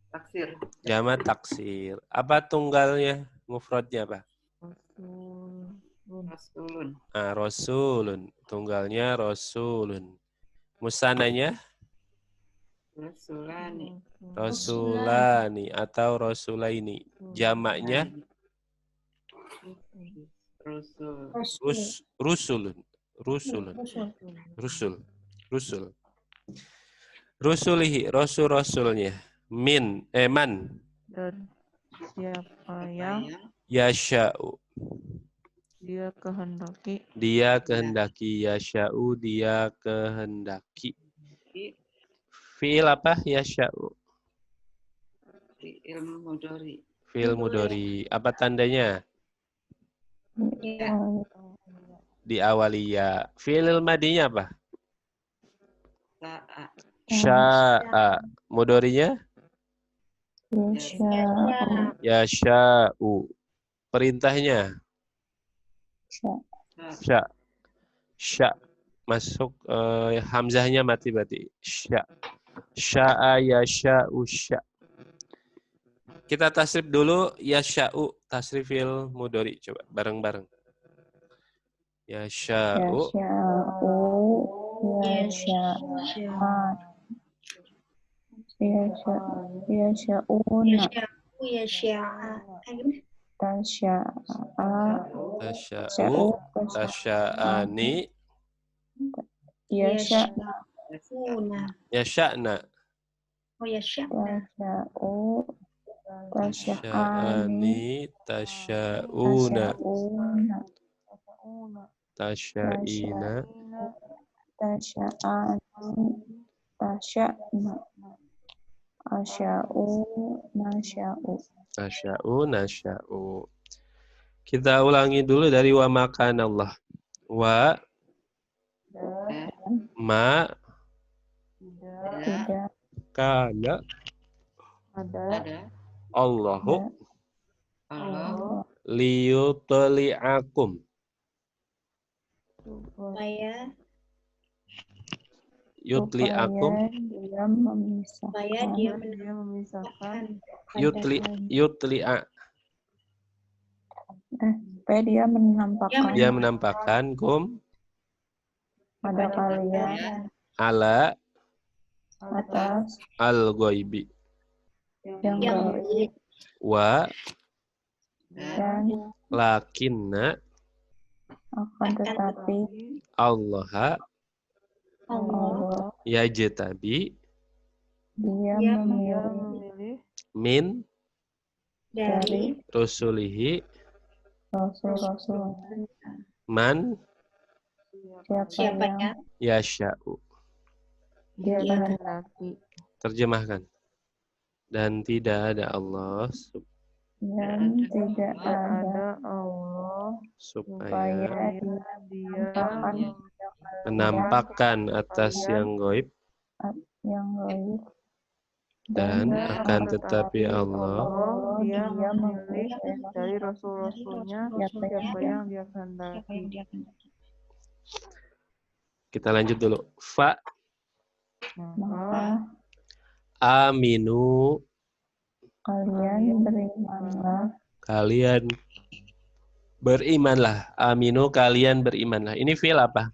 Taksir. Jama taksir. Apa tunggalnya? Mufradnya apa? Rasulun. Rasulun. Tunggalnya rasulun. Musananya? Rasulani atau rasulaini. Jamaknya? Rusulun. Rusulihi, rasulnya. Man. Dan siapa yang Yasha'u. Dia kehendaki. Dia kehendaki. Yasha'u, dia kehendaki. Fi'il apa? Yasha'u. Fi'il mudhari. Fi'il mudhari. Apa tandanya? Ya. Diawali ya. Fi'il madinya apa? Sa'a. Sya'a. Mudharinya? Yasha'u. Perintahnya? Sya. Sya. Masuk hamzahnya mati berarti. Sya. Sya'a yasha'u sya. Kita tasrif dulu yasha'u. Tasrifil mudhari. Coba bareng-bareng. Yasha'u. Tasya'u. Tasya'ani. Yasha'na. Tasya'ani. Tasya'una. Tasya'ina. Tasya'u. Nasya'u. Kita ulangi dulu dari wa makanallah. Wa ma kana Allahu liyutli'akum. Yutli'akum. Supaya dia memisahkan Yutli'a. Supaya dia menampakkan Dia menampakkan kum pada kalian ala atas al-ghaibi. yang gaib Wa dan lakinna akan tetapi Allah Allah yajtabi dia memilih min dari rusulihi rasul-rasul man siapa yang yasha'u. dia kehendaki Terjemahkan. Dan tidak ada Allah dan tidak ada Allah supaya supaya dia menampakkan atas yang gaib yang gaib dan akan tetapi Allah dia memilih dari rasul-rasulnya siapa yang dia kehendaki. kita lanjut dulu. Fa Maka aminu kalian berimanlah kalian berimanlah. Aminu kalian berimanlah. Ini fi'il apa?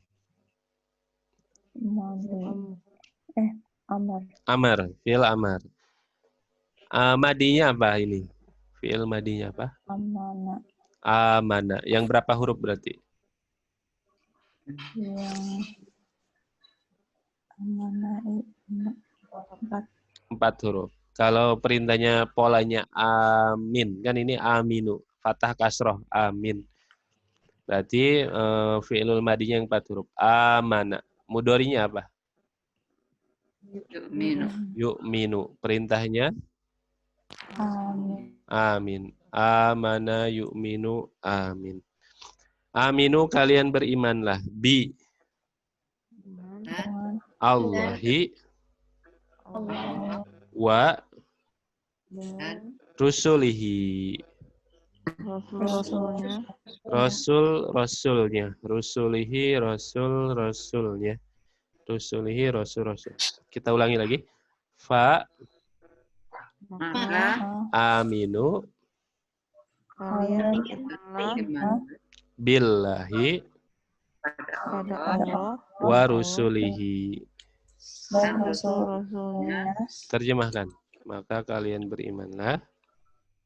amar Amar, fi'il amar. Madinya apa ini? Fi'il madinya apa? amanah Amana. Yang berapa huruf berarti? yang amanah empat 4 huruf. Kalau perintahnya polanya amin, kan ini aminu, fathah kasroh, amin. Berarti fi'ilul madinya yang 4 huruf. Amana. Mudharinya apa? Yu'minu. Perintahnya amin amin. Amana yu'minu amin. Aminu kalian berimanlah bi dengan Allahi Allah wa dengan rusulihi. rasulnya Rasulnya. Rusulihi rasulnya. Rusulihi rasul. Kita ulangi lagi. Fa Maka aminu kalian billahi pada Allah wa rusulihi. dan rasul-rasulnya Terjemahkan. Maka kalian berimanlah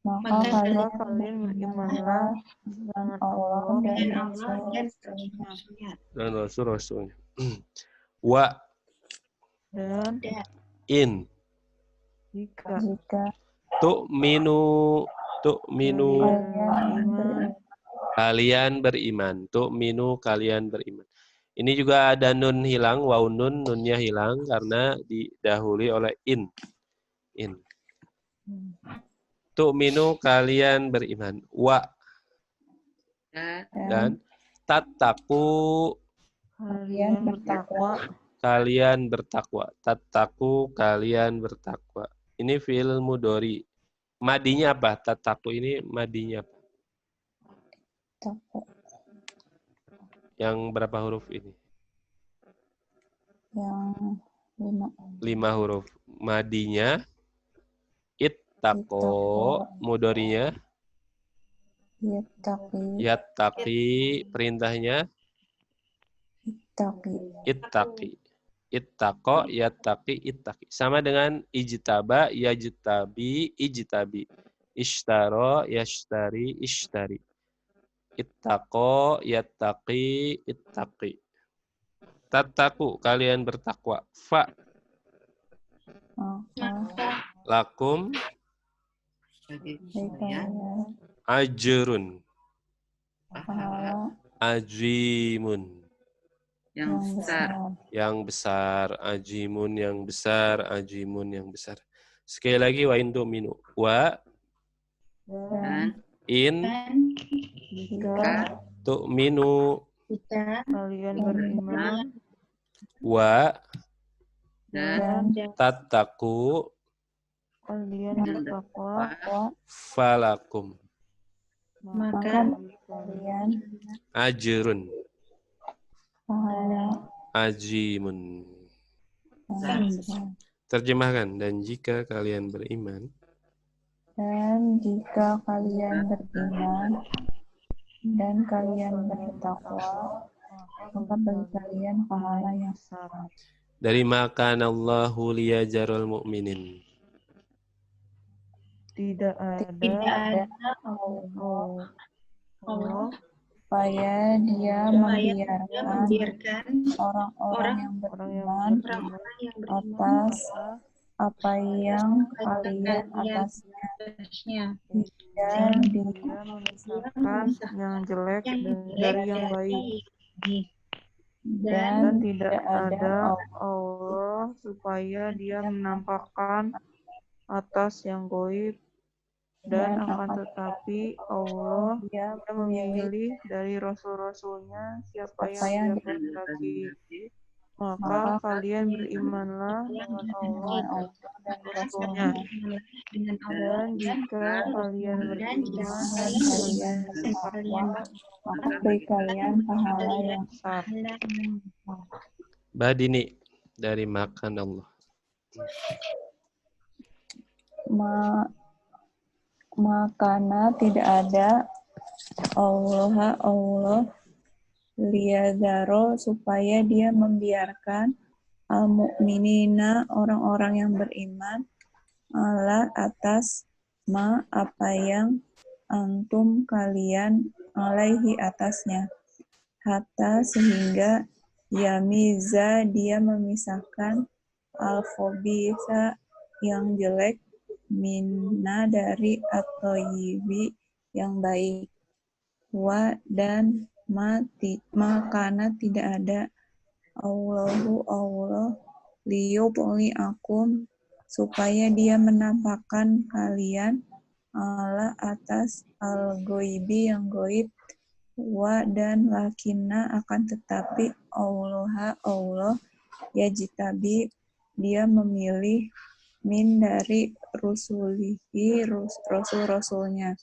maka kalian berimanlah dengan Allah dan rasul-rasulnya dan rasul-rasulnya. Wa dan in jika tu'minu kalian beriman Kalian beriman. Tu'minu kalian beriman. Ini juga ada nun hilang, waw nun, nunnya hilang karena didahului oleh in. In. Tu'minu kalian beriman. Wa dan tattaku Kalian bertakwa. kalian bertakwa. Tattaku kalian bertakwa. Ini fi'il mudhari. Madinya apa? Tattaku ini madinya apa? Takwa. Yang berapa huruf ini? Yang 5. 5 huruf. Madinya ittaqo, mudharinya Yattaqi. yattaqi, perintahnya Ittaqi. ittaqi. Ittaqo, yattaqi, ittaqi. Sama dengan ijtaba, yajtabi, ijtabi. Ishtaro, yashtari, ishtari. Ittaqo, yattaqi, ittaqi. Tattaku, kalian bertakwa. Fa, Maka lakum, Bagi bagi kalian kalian ajrun, pahala ajimun. yang yang besar. besar. Yang besar, ajimun yang besar, ajimun yang besar. Sekali lagi, wa in tu'minu. Wa Dan in Dan jika tu'minu. kita kalian beriman Wa Dan dan tattaku kalian bertakwa, falakum maka bagi kalian ajrun pahala ajimun. yang besar. Terjemahkan, dan jika kalian beriman, Dan jika kalian beriman dan kalian bertakwa, maka bagi kalian pahala yang besar. dari makan Allahu liyajarul mu'minin. Tidak tidak ada ada Allah supaya dia membiarkan orang-orang yang beriman orang-orang yang beriman atas apa yang kalian atasnya, dan dia memisahkan yang jelek dari yang baik, dan tidak ada Allah supaya dia menampakkan atas yang goib, dan akan tetapi Allah dia memilih dari rasul-rasulnya siapa yang dia kehendaki. Maka kalian berimanlah dengan Allah dan Rasulnya. dengan Dan jika kalian beriman dan kalian bertakwa, maka bagi kalian pahala yang besar. Badini, dari makan Allah. Makana tidak ada Allah liyadharo supaya dia membiarkan al-mu'minina orang-orang yang beriman ala atas apa yang antum kalian alaihi atasnya, hatta sehingga yamiza dia memisahkan al-khobitha yang jelek minna dari at-thayyibi yang baik, wa dan makana tidak ada Allah liyubli akum supaya dia menampakkan kalian ala atas al-goibi yang goib, wa dan lakinna akan tetapi Allah yajtabi dia memilih min dari rusulihi rasul-rasulnya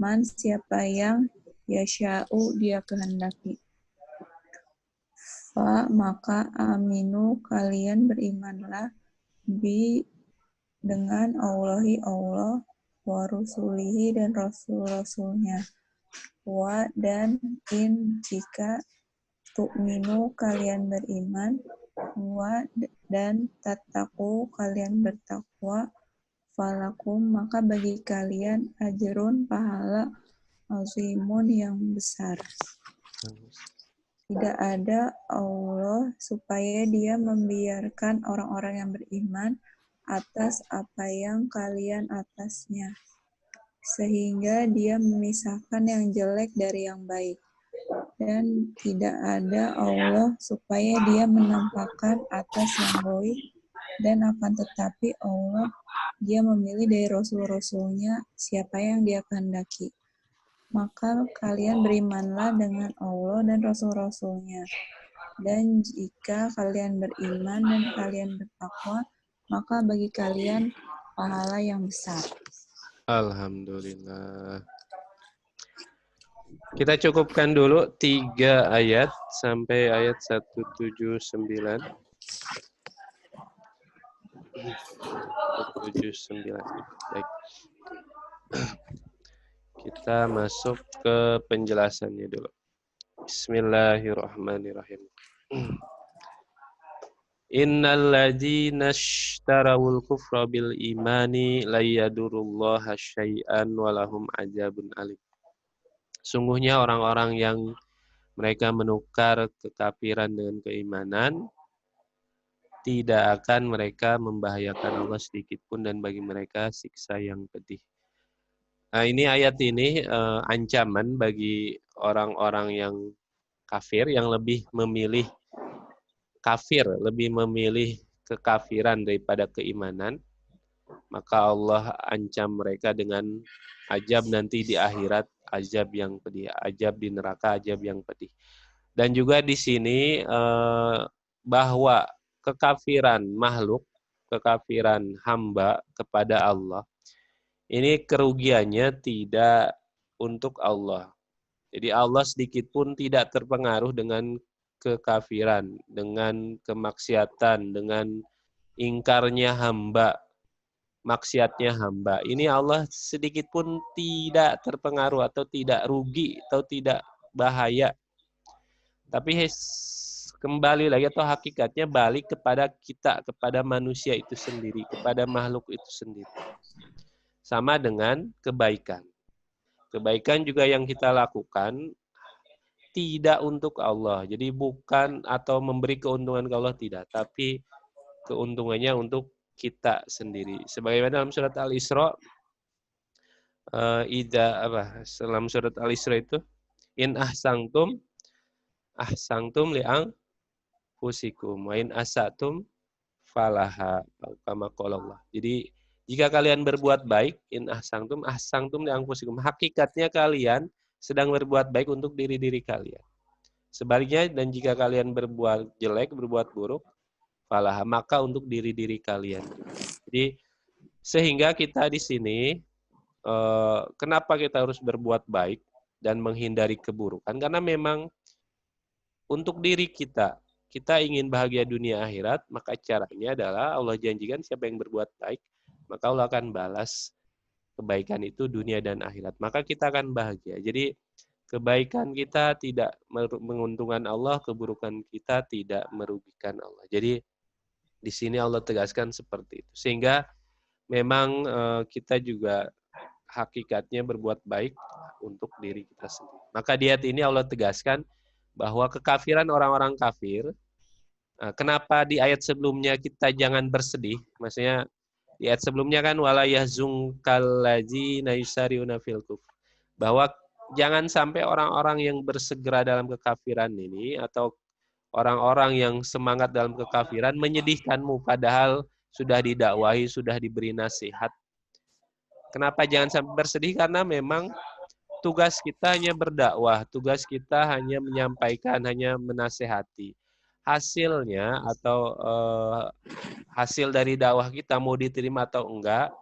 man siapa yang yasha'u dia kehendaki. Fa maka aminu kalian berimanlah bi dengan Allahi Allah wa rusulihi dan rasul-rasulnya, wa dan in jika tu'minu kalian beriman, wa dan tattaku kalian bertakwa, falakum maka bagi kalian ajrun pahala azimun yang besar. Tidak ada Allah supaya dia membiarkan orang-orang yang beriman atas apa yang kalian atasnya, sehingga dia memisahkan yang jelek dari yang baik. Dan tidak ada Allah supaya dia menampakkan atas yang goib, dan akan tetapi Allah dia memilih dari Rasul-Rasulnya siapa yang dia kehendaki. Maka kalian berimanlah dengan Allah dan Rasul-Rasulnya. Dan jika kalian beriman dan kalian bertakwa, maka bagi kalian pahala yang besar. Alhamdulillah. Kita cukupkan dulu 3 ayat sampai ayat 179. 179. Baik. Kita masuk ke penjelasannya dulu. Bismillahirrahmanirrahim. Innal ladzina ishtarawul kufra bil imani la yadurullaha syai'an wa lahum adzabun alim. Sungguhnya orang-orang yang mereka menukar kekafiran dengan keimanan, tidak akan mereka membahayakan Allah sedikit pun dan bagi mereka siksa yang pedih. Nah, ini ayat ini ancaman bagi orang-orang yang kafir, yang lebih memilih kafir, lebih memilih kekafiran daripada keimanan. Maka Allah ancam mereka dengan azab nanti di akhirat, azab yang pedih, azab di neraka, azab yang pedih. Dan juga di sini bahwa kekafiran makhluk, kekafiran hamba kepada Allah, ini kerugiannya tidak untuk Allah. Jadi Allah sedikit pun tidak terpengaruh dengan kekafiran, dengan kemaksiatan, dengan ingkarnya hamba, maksiatnya hamba. Ini Allah sedikit pun tidak terpengaruh atau tidak rugi atau tidak bahaya. Tapi kembali lagi atau hakikatnya balik kepada kita, kepada manusia itu sendiri, kepada makhluk itu sendiri. Sama dengan kebaikan. Kebaikan juga yang kita lakukan tidak untuk Allah. Jadi bukan atau memberi keuntungan ke Allah, tidak. Tapi keuntungannya untuk kita sendiri. Sebagaimana dalam surat Al-Isra, dalam surat Al-Isra itu, in ahsangtum li'ang fusikum wa in asatum falaha kama qala Allah. Jadi jika kalian berbuat baik, in ahsangtum li'ang fusikum, hakikatnya kalian sedang berbuat baik untuk diri-diri kalian. Sebaliknya, dan jika kalian berbuat jelek, berbuat buruk, falaha, maka untuk diri-diri kalian. Jadi sehingga kita di sini kenapa kita harus berbuat baik dan menghindari keburukan? Karena memang untuk diri kita, kita ingin bahagia dunia akhirat, maka caranya adalah Allah janjikan siapa yang berbuat baik, maka Allah akan balas kebaikan itu dunia dan akhirat. Maka kita akan bahagia. Jadi kebaikan kita tidak menguntungkan Allah, keburukan kita tidak merugikan Allah. Jadi di sini Allah tegaskan seperti itu. Sehingga memang kita juga hakikatnya berbuat baik untuk diri kita sendiri. Maka di ayat ini Allah tegaskan bahwa kekafiran orang-orang kafir, kenapa di ayat sebelumnya kita jangan bersedih? Maksudnya di ayat sebelumnya kan wala yahzunkal ladzina yusari'una fil kufr. Bahwa jangan sampai orang-orang yang bersegera dalam kekafiran ini atau orang-orang yang semangat dalam kekafiran menyedihkanmu padahal sudah didakwahi, sudah diberi nasihat. Kenapa jangan sampai bersedih? Karena memang tugas kita hanya berdakwah, tugas kita hanya menyampaikan, hanya menasehati. Hasilnya atau hasil dari dakwah kita mau diterima atau enggak,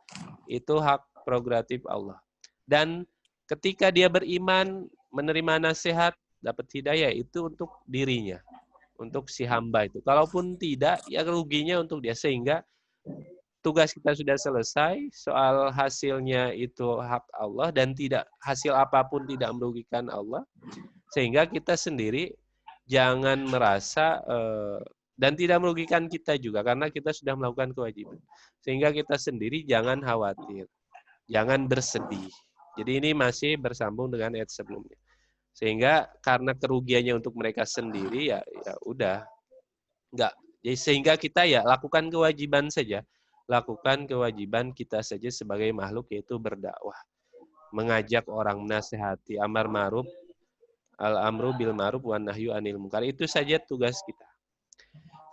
itu hak prerogatif Allah. Dan ketika dia beriman, menerima nasihat, dapat hidayah, itu untuk dirinya, untuk si hamba itu. Kalaupun tidak, ya ruginya untuk dia. Sehingga tugas kita sudah selesai, soal hasilnya itu hak Allah dan tidak hasil apapun tidak merugikan Allah. Sehingga kita sendiri jangan merasa dan tidak merugikan kita juga karena kita sudah melakukan kewajiban. Sehingga kita sendiri jangan khawatir, jangan bersedih. Jadi ini masih bersambung dengan ayat sebelumnya. Sehingga karena kerugiannya untuk mereka sendiri ya udah enggak. Jadi sehingga kita ya lakukan kewajiban saja. Lakukan kewajiban kita saja sebagai makhluk, yaitu berdakwah. mengajak orang, menasihati, amar ma'ruf, al-amru bil ma'ruf wan nahyu anil munkar. Itu saja tugas kita.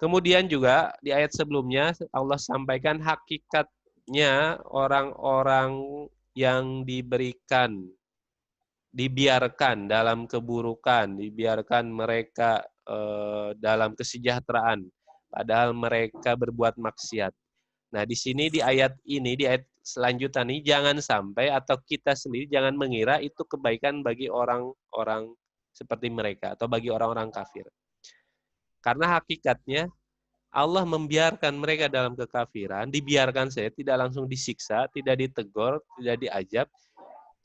Kemudian juga di ayat sebelumnya Allah sampaikan hakikatnya orang-orang yang dibiarkan dalam keburukan, dibiarkan mereka dalam kesejahteraan, padahal mereka berbuat maksiat. Nah, di sini di ayat ini, di ayat selanjutnya ini, jangan sampai atau kita sendiri jangan mengira itu kebaikan bagi orang-orang seperti mereka atau bagi orang-orang kafir. Karena hakikatnya Allah membiarkan mereka dalam kekafiran, dibiarkan saja, tidak langsung disiksa, tidak ditegur, tidak diajab.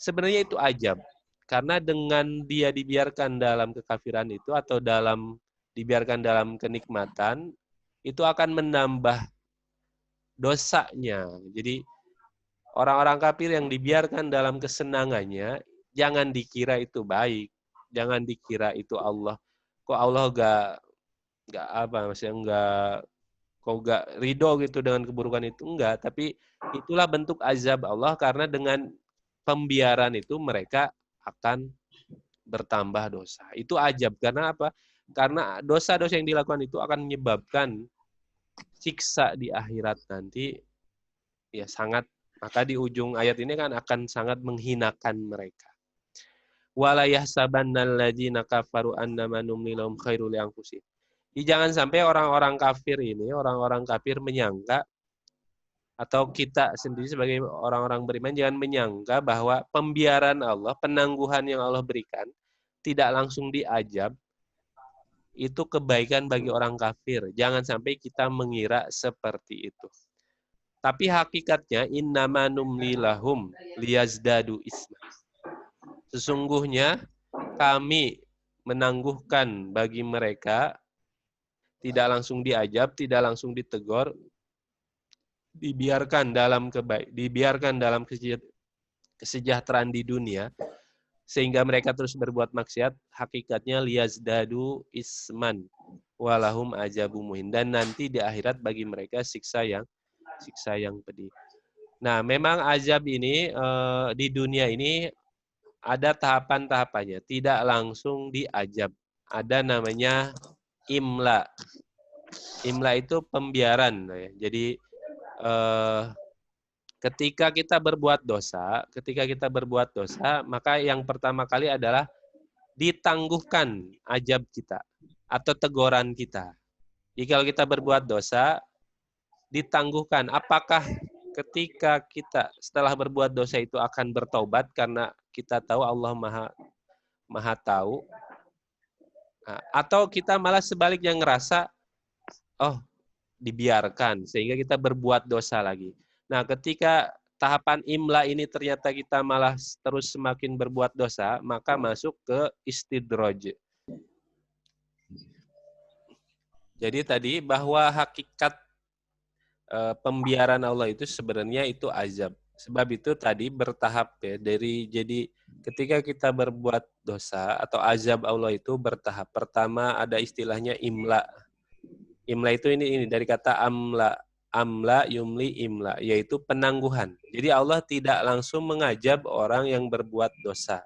Sebenarnya itu ajab. Karena dengan dia dibiarkan dalam kekafiran itu atau dibiarkan dalam kenikmatan, itu akan menambah dosanya. Jadi orang-orang kafir yang dibiarkan dalam kesenangannya, jangan dikira itu baik. Jangan dikira itu Allah. Kok Allah nggak apa, maksudnya nggak ridho gitu dengan keburukan itu, enggak. Tapi itulah bentuk azab Allah karena dengan pembiaran itu mereka akan bertambah dosa. Itu ajab. Karena apa? Karena dosa-dosa yang dilakukan itu akan menyebabkan siksa di akhirat nanti ya sangat, maka di ujung ayat ini kan akan sangat menghinakan mereka. Wala yahsabannal ladzina kafaru annama numli lahum khairul li anfusihim. Jangan sampai orang-orang kafir ini, orang-orang kafir menyangka atau kita sendiri sebagai orang-orang beriman jangan menyangka bahwa pembiaran Allah, penangguhan yang Allah berikan tidak langsung diajab itu kebaikan bagi orang kafir. Jangan sampai kita mengira seperti itu. Tapi hakikatnya innama numli lahum liyazdadu isma. Sesungguhnya kami menangguhkan bagi mereka, tidak langsung diajab, tidak langsung ditegur, dibiarkan dalam kesejahteraan di dunia sehingga mereka terus berbuat maksiat, hakikatnya liyazdadu isman walahum ajabu muhin, dan nanti di akhirat bagi mereka siksa yang pedih. Nah, memang azab ini di dunia ini ada tahapan-tahapannya, tidak langsung diajab. Ada namanya imla. Imla itu pembiaran. Jadi ketika kita berbuat dosa, maka yang pertama kali adalah ditangguhkan ajab kita atau teguran kita. Jadi kalau kita berbuat dosa, ditangguhkan. Apakah ketika kita setelah berbuat dosa itu akan bertobat karena kita tahu Allah maha tahu, atau kita malah sebaliknya ngerasa, oh dibiarkan sehingga kita berbuat dosa lagi. Nah, ketika tahapan imla ini ternyata kita malah terus semakin berbuat dosa, maka masuk ke istidraj. Jadi tadi bahwa hakikat pembiaran Allah itu sebenarnya itu azab. Sebab itu tadi bertahap ya, jadi ketika kita berbuat dosa atau azab Allah itu bertahap. Pertama ada istilahnya imla. Imla itu ini dari kata amla yumli imla, yaitu penangguhan. Jadi Allah tidak langsung mengajab orang yang berbuat dosa.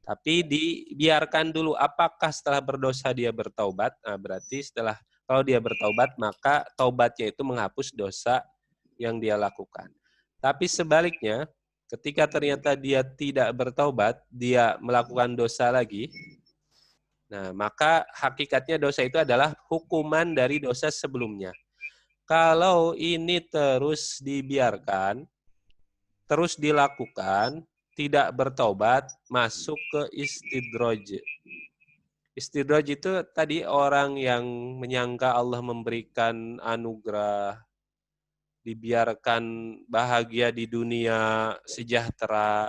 Tapi dibiarkan dulu, apakah setelah berdosa dia bertaubat? Nah, berarti kalau dia bertaubat, maka taubatnya itu menghapus dosa yang dia lakukan. Tapi sebaliknya, ketika ternyata dia tidak bertaubat, dia melakukan dosa lagi, nah, maka hakikatnya dosa itu adalah hukuman dari dosa sebelumnya. Kalau ini terus dibiarkan, terus dilakukan, tidak bertobat, masuk ke istidraj. Istidraj itu tadi orang yang menyangka Allah memberikan anugerah, dibiarkan bahagia di dunia, sejahtera.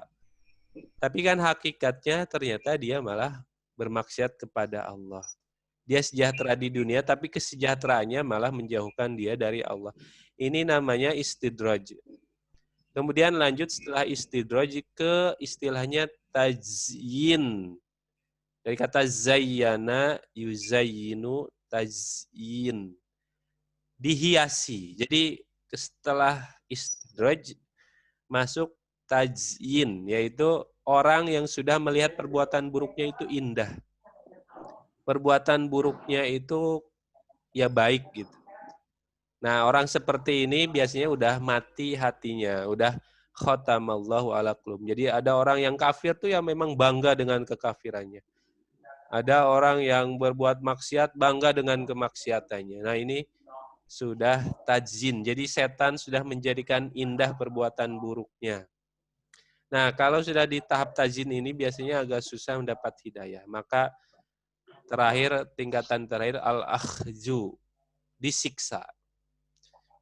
Tapi kan hakikatnya ternyata dia malah bermaksiat kepada Allah. Dia sejahtera di dunia, tapi kesejahteraannya malah menjauhkan dia dari Allah. Ini namanya istidraj. Kemudian lanjut setelah istidraj ke istilahnya tazyin. Dari kata zayyana, yuzayyinu, tazyin. Dihiasi. Jadi setelah istidraj, masuk tajyin, yaitu orang yang sudah melihat perbuatan buruknya itu indah. Perbuatan buruknya itu ya baik gitu. Nah, orang seperti ini biasanya udah mati hatinya, udah khatamallahu ala qulub. Jadi ada orang yang kafir tuh yang memang bangga dengan kekafirannya. Ada orang yang berbuat maksiat bangga dengan kemaksiatannya. Nah, ini sudah tajzin. Jadi setan sudah menjadikan indah perbuatan buruknya. Nah, kalau sudah di tahap tajzin ini biasanya agak susah mendapat hidayah. Maka tingkatan terakhir al-akhju, disiksa.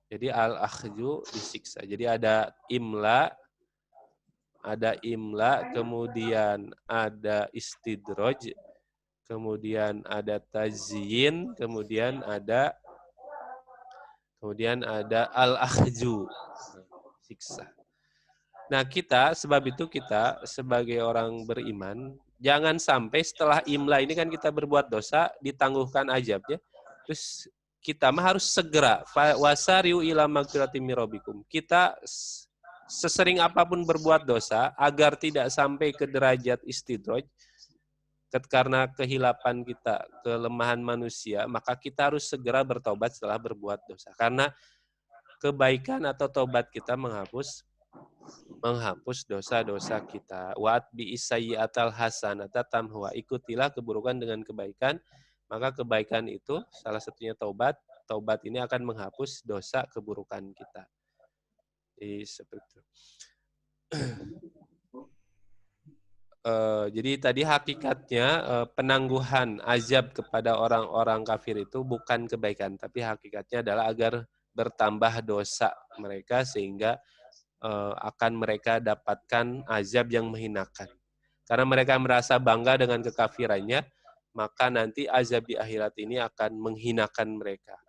Jadi al-akhju disiksa. Jadi ada imla, kemudian ada istidraj, kemudian ada tazyin, kemudian ada al-akhju, siksa. Nah, sebab itu kita sebagai orang beriman, jangan sampai setelah imla ini kan kita berbuat dosa, ditangguhkan azabnya, terus kita mah harus segera wasariu ila magfiratin mir rabbikum. Kita sesering apapun berbuat dosa agar tidak sampai ke derajat istidraj karena kehilapan kita, kelemahan manusia, maka kita harus segera bertobat setelah berbuat dosa. Karena kebaikan atau tobat kita menghapus dosa-dosa kita. Wa'at bi isayyi'atal hasanata tamhuha. Ikutilah keburukan dengan kebaikan, maka kebaikan itu salah satunya taubat. Taubat ini akan menghapus dosa keburukan kita. Jadi seperti itu. Jadi tadi hakikatnya penangguhan azab kepada orang-orang kafir itu bukan kebaikan, tapi hakikatnya adalah agar bertambah dosa mereka sehingga akan mereka dapatkan azab yang menghinakan. Karena mereka merasa bangga dengan kekafirannya, maka nanti azab di akhirat ini akan menghinakan mereka.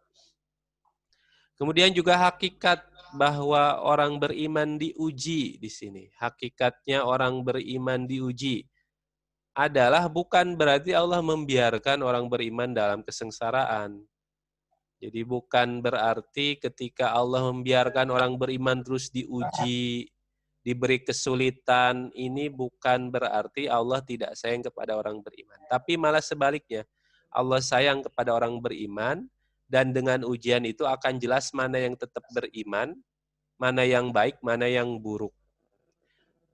Kemudian juga hakikat bahwa orang beriman diuji di sini. Hakikatnya orang beriman diuji adalah bukan berarti Allah membiarkan orang beriman dalam kesengsaraan. Jadi bukan berarti ketika Allah membiarkan orang beriman terus diuji, diberi kesulitan, ini bukan berarti Allah tidak sayang kepada orang beriman. Tapi malah sebaliknya, Allah sayang kepada orang beriman, dan dengan ujian itu akan jelas mana yang tetap beriman, mana yang baik, mana yang buruk.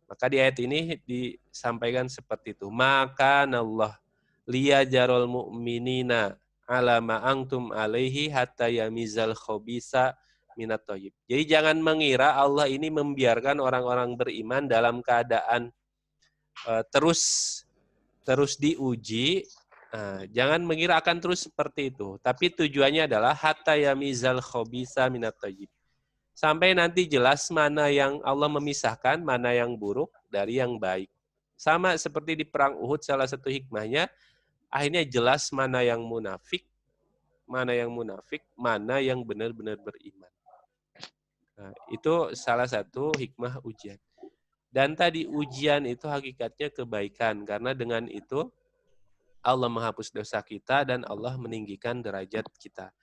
Maka di ayat ini disampaikan seperti itu. Maka Allah liyajarul mu'minina ala ma antum alaihi hatta yamizal khabisa minat thayyib. Jadi jangan mengira Allah ini membiarkan orang-orang beriman dalam keadaan terus diuji. Jangan mengira akan terus seperti itu. Tapi tujuannya adalah hatta yamizal khabisa minat thayyib. Sampai nanti jelas mana yang Allah memisahkan, mana yang buruk dari yang baik. Sama seperti di perang Uhud, salah satu hikmahnya akhirnya jelas mana yang munafik, mana yang benar-benar beriman. Nah, itu salah satu hikmah ujian. Dan tadi ujian itu hakikatnya kebaikan, karena dengan itu Allah menghapus dosa kita dan Allah meninggikan derajat kita.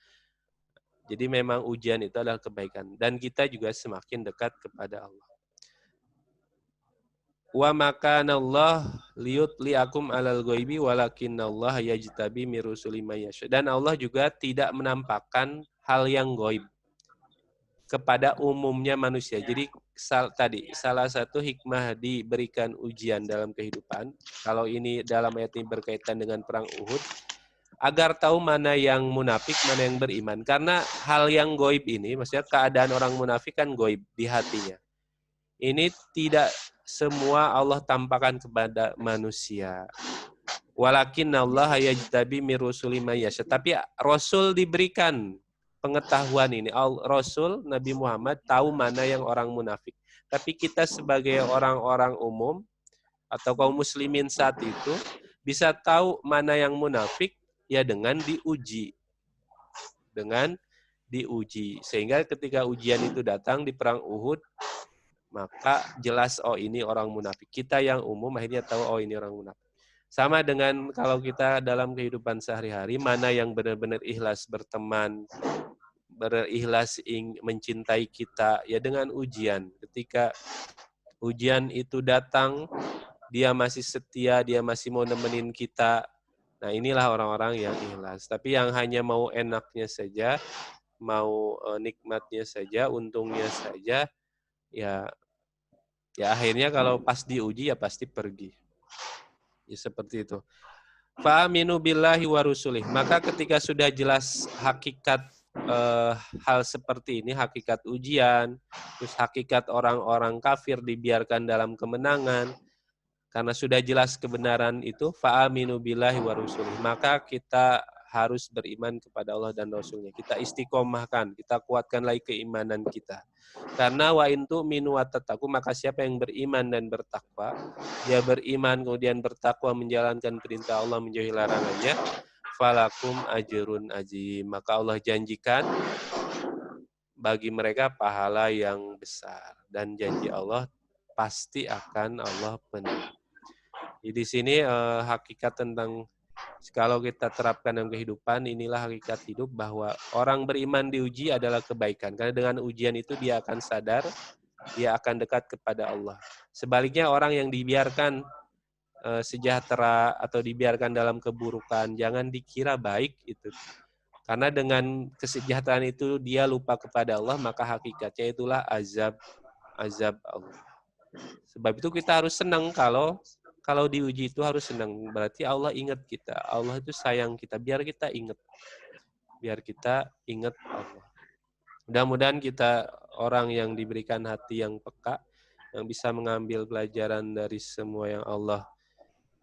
Jadi memang ujian itu adalah kebaikan. Dan kita juga semakin dekat kepada Allah. Wa makanallah liyutliakum alal ghaibi walakinnallaha yajtabi min rusuli may yasha. Dan Allah juga tidak menampakkan hal yang ghaib kepada umumnya manusia. Jadi tadi salah satu hikmah diberikan ujian dalam kehidupan, kalau ini dalam ayat ini berkaitan dengan perang Uhud, agar tahu mana yang munafik, mana yang beriman. Karena hal yang ghaib ini, maksudnya keadaan orang munafik kan ghaib di hatinya. Ini tidak semua Allah tampakkan kepada manusia. Walakinnallaha yajtabi min rusuli may yasha. Tapi Rasul diberikan pengetahuan ini. Rasul Nabi Muhammad tahu mana yang orang munafik. Tapi kita sebagai orang-orang umum atau kaum muslimin saat itu bisa tahu mana yang munafik ya dengan diuji. Sehingga ketika ujian itu datang di perang Uhud, maka jelas ini orang munafik. Kita yang umum akhirnya tahu ini orang munafik. Sama dengan kalau kita dalam kehidupan sehari-hari, mana yang benar-benar ikhlas berteman, berikhlas mencintai kita, ya dengan ujian. Ketika Ujian itu datang, dia masih setia, dia masih mau nemenin kita. Nah, inilah orang-orang yang ikhlas. Tapi yang hanya mau enaknya saja, mau nikmatnya saja, untungnya saja, ya akhirnya kalau pas diuji ya pasti pergi. Ya seperti itu. Fa'aminu billahi wa rusulih. Maka ketika sudah jelas hakikat hal seperti ini, hakikat ujian, terus hakikat orang-orang kafir dibiarkan dalam kemenangan, karena sudah jelas kebenaran itu, fa'aminu billahi wa rusulih. Maka kita harus beriman kepada Allah dan Rasulnya. Kita istiqomahkan, kita kuatkan lagi keimanan kita. Karena wa in tu'minu wa tattaqu, maka siapa yang beriman dan bertakwa, dia beriman kemudian bertakwa menjalankan perintah Allah, menjauhi larangannya, falakum ajrun azim. Maka Allah janjikan bagi mereka pahala yang besar, dan janji Allah pasti akan Allah penuhi. Jadi di sini hakikat tentang kalau kita terapkan dalam kehidupan, inilah hakikat hidup, bahwa orang beriman diuji adalah kebaikan. Karena dengan ujian itu dia akan sadar, dia akan dekat kepada Allah. Sebaliknya orang yang dibiarkan sejahtera atau dibiarkan dalam keburukan, jangan dikira baik itu. Karena dengan kesejahteraan itu dia lupa kepada Allah, maka hakikatnya itulah azab Allah. Sebab itu kita harus senang kalau diuji itu harus senang. Berarti Allah ingat kita. Allah itu sayang kita. Biar kita ingat. Biar kita ingat Allah. Mudah-mudahan kita orang yang diberikan hati yang peka, yang bisa mengambil pelajaran dari semua yang Allah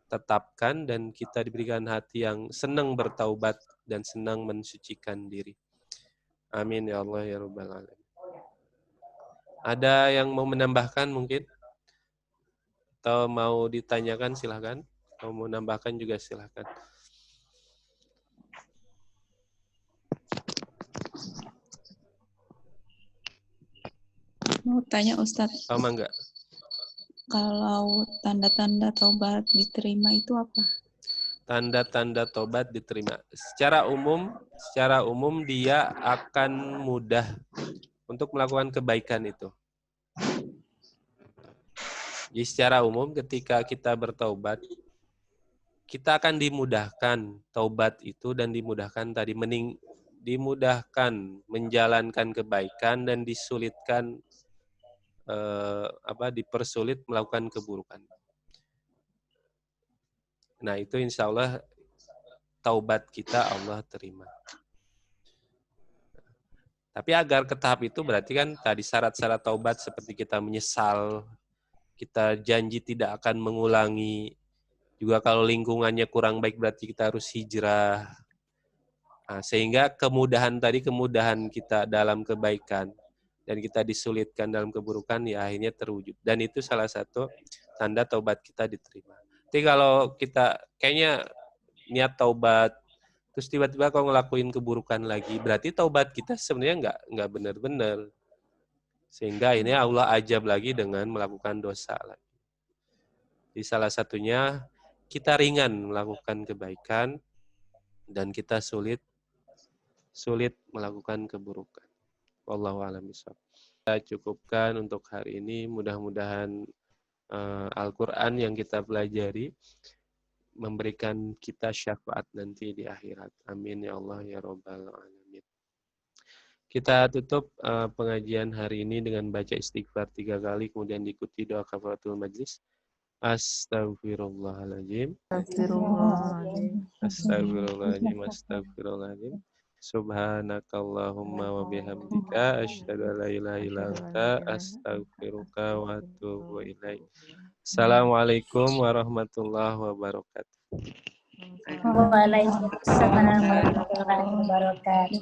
tetapkan, dan kita diberikan hati yang senang bertaubat dan senang mensucikan diri. Amin ya Allah ya Rabbal Alamin. Ada yang mau menambahkan mungkin? Atau mau ditanyakan silahkan. Kalau mau menambahkan juga silahkan. Mau tanya Ustadz, Sama enggak? kalau tanda-tanda taubat diterima itu apa? Tanda-tanda tobat diterima. Secara umum dia akan mudah untuk melakukan kebaikan itu. Jadi secara umum ketika kita bertaubat, kita akan dimudahkan taubat itu, dan dimudahkan dimudahkan menjalankan kebaikan, dan disulitkan dipersulit melakukan keburukan. Nah, itu insya Allah taubat kita Allah terima. Tapi agar ke tahap itu berarti kan tadi syarat-syarat taubat seperti kita menyesal, kita janji tidak akan mengulangi. Juga kalau lingkungannya kurang baik berarti kita harus hijrah. Nah, sehingga kemudahan kita dalam kebaikan dan kita disulitkan dalam keburukan, ya akhirnya terwujud. Dan itu salah satu tanda taubat kita diterima. Tapi kalau kita kayaknya niat taubat, terus tiba-tiba kalau ngelakuin keburukan lagi, berarti taubat kita sebenarnya nggak benar-benar. Sehingga ini Allah ajab lagi dengan melakukan dosa lagi. Jadi salah satunya kita ringan melakukan kebaikan dan kita sulit melakukan keburukan. Wallahu a'lam bishawab. Kita cukupkan untuk hari ini. Mudah-mudahan Al-Quran yang kita pelajari memberikan kita syafaat nanti di akhirat. Amin ya Allah ya Rabbal Alamin. Kita tutup pengajian hari ini dengan baca istighfar 3 kali, kemudian diikuti doa kafaratul majlis. Astaghfirullahaladzim. Astaghfirullahaladzim. Astaghfirullahaladzim. Subhanakallahumma wa bihamdika asyhadu an la ilaha illa anta astaghfiruka wa atubu ilaik. Assalamualaikum warahmatullahi wabarakatuh. Waalaikumsalam warahmatullahi wabarakatuh.